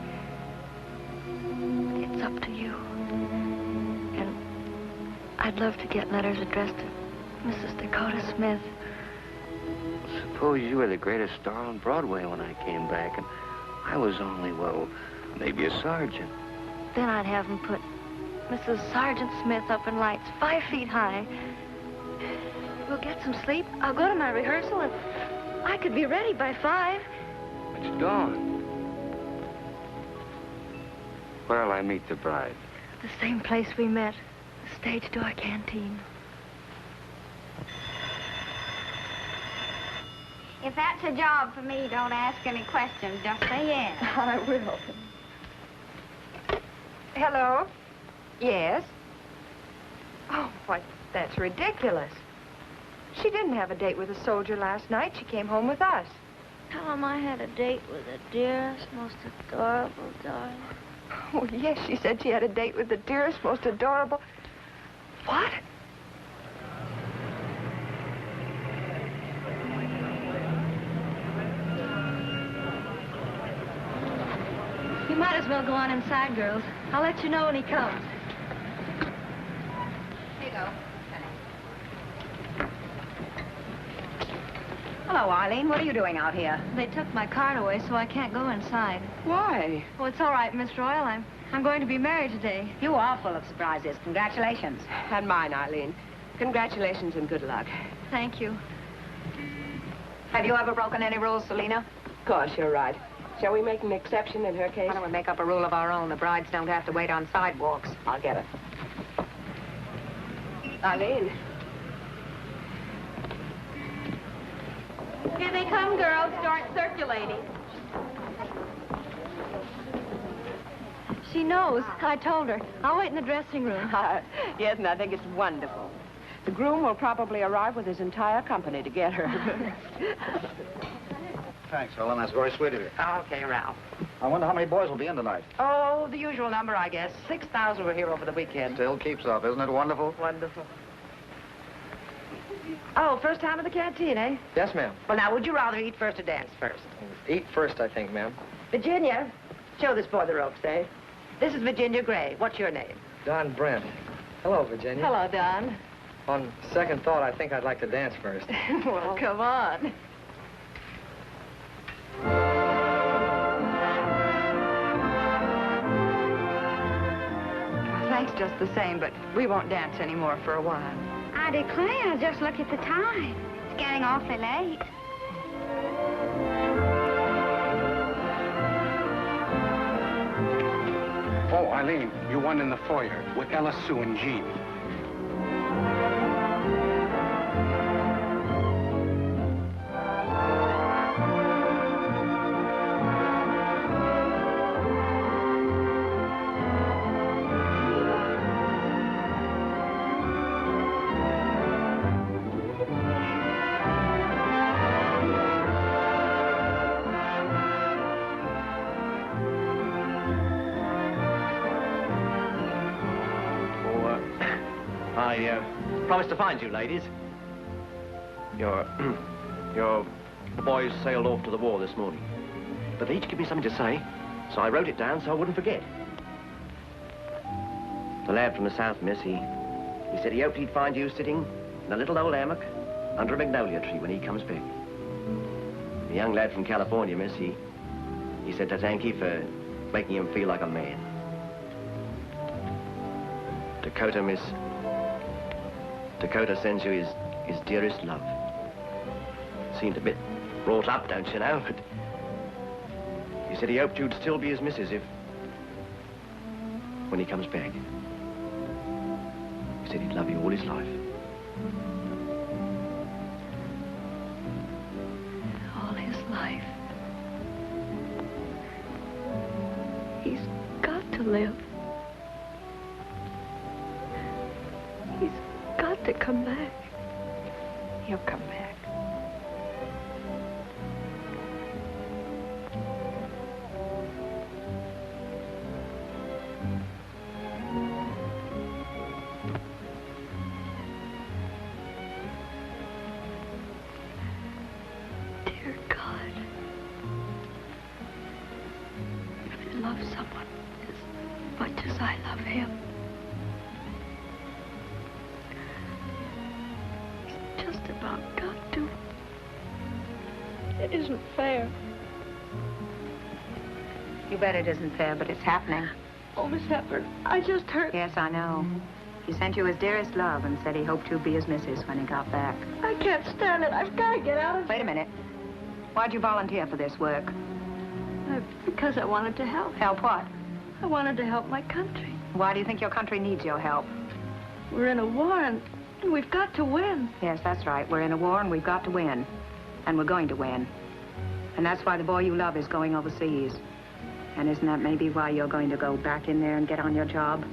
It's up to you. And I'd love to get letters addressed to Mrs. Dakota Smith. Suppose you were the greatest star on Broadway when I came back, and I was only, well, maybe a sergeant. Then I'd have them put Mrs. Sergeant Smith up in lights 5 feet high. We'll get some sleep. I'll go to my rehearsal, and I could be ready by 5. It's dawn. Where'll I meet the bride? The same place we met, the stage door canteen. If that's a job for me, don't ask any questions. Just say yes. I will. Hello? Yes? Oh, why, that's ridiculous. She didn't have a date with a soldier last night. She came home with us. Tell him I had a date with the dearest, most adorable darling. Oh, yes, she said she had a date with the dearest, most adorable... What? You might as well go on inside, girls. I'll let you know when he comes. Here you go. Hello, Eileen. What are you doing out here? They took my card away, so I can't go inside. Why? Oh, it's all right, Miss Royal. I'm going to be married today. You are full of surprises. Congratulations. And mine, Eileen. Congratulations and good luck. Thank you. Have you ever broken any rules, Selena? Of course, you're right. Shall we make an exception in her case? Why don't we make up a rule of our own? The brides don't have to wait on sidewalks. I'll get it. Eileen. Here they come, girls. Start circulating. She knows. I told her. I'll wait in the dressing room. Yes, and I think it's wonderful. The groom will probably arrive with his entire company to get her. Thanks, Helen. That's very sweet of you. Okay, Ralph. I wonder how many boys will be in tonight. Oh, the usual number, I guess. 6,000 were here over the weekend. Still keeps up, isn't it wonderful? Wonderful. Oh, first time at the canteen, eh? Yes, ma'am. Well, now, would you rather eat first or dance first? Eat first, I think, ma'am. Virginia, show this boy the ropes, eh? This is Virginia Gray. What's your name? Don Brent. Hello, Virginia. Hello, Don. On second thought, I think I'd like to dance first. Well, come on. Thanks just the same, but we won't dance anymore for a while. I declare, just look at the time. It's getting awfully late. Oh, Eileen, you won in the foyer with Ella, Sue, and Jean. Promised to find you, ladies. Your boys sailed off to the war this morning. But they each give me something to say, so I wrote it down so I wouldn't forget. The lad from the south, miss, he said he hoped he'd find you sitting in a little old hammock under a magnolia tree when he comes back. The young lad from California, miss, he said to thank you for making him feel like a man. Dakota, miss, Dakota sends you his dearest love. Seemed a bit wrought up, don't you know, but he said he hoped you'd still be his missus when he comes back. He said he'd love you all his life. All his life. He's got to live. He's got to come back. He'll come back. Dear God, if you love someone as much as I love him, about got to. It isn't fair. You bet it isn't fair, but it's happening. Oh, Miss Hepburn, I just heard... Yes, I know. He sent you his dearest love and said he hoped you'd be his missus when he got back. I can't stand it. I've got to get out of here. Wait a minute. Why'd you volunteer for this work? Because I wanted to help. Help what? I wanted to help my country. Why do you think your country needs your help? We're in a war, and we've got to win. Yes, that's right. We're in a war and we've got to win. And we're going to win. And that's why the boy you love is going overseas. And isn't that maybe why you're going to go back in there and get on your job?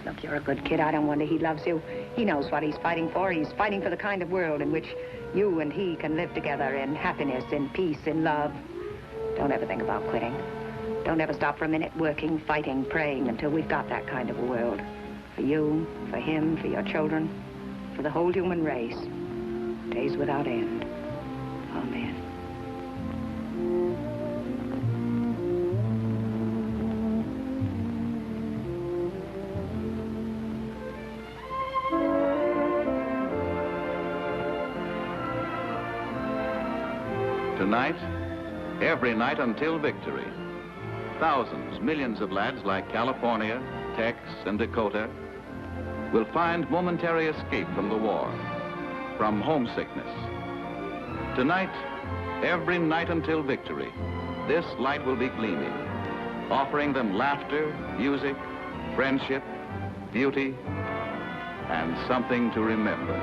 Look, you're a good kid. I don't wonder he loves you. He knows what he's fighting for. He's fighting for the kind of world in which you and he can live together in happiness, in peace, in love. Don't ever think about quitting. Don't ever stop for a minute working, fighting, praying until we've got that kind of a world. For you, for him, for your children. For the whole human race, days without end. Amen. Tonight, every night until victory, thousands, millions of lads like California, Tex, and Dakota will find momentary escape from the war, from homesickness. Tonight, every night until victory, this light will be gleaming, offering them laughter, music, friendship, beauty, and something to remember.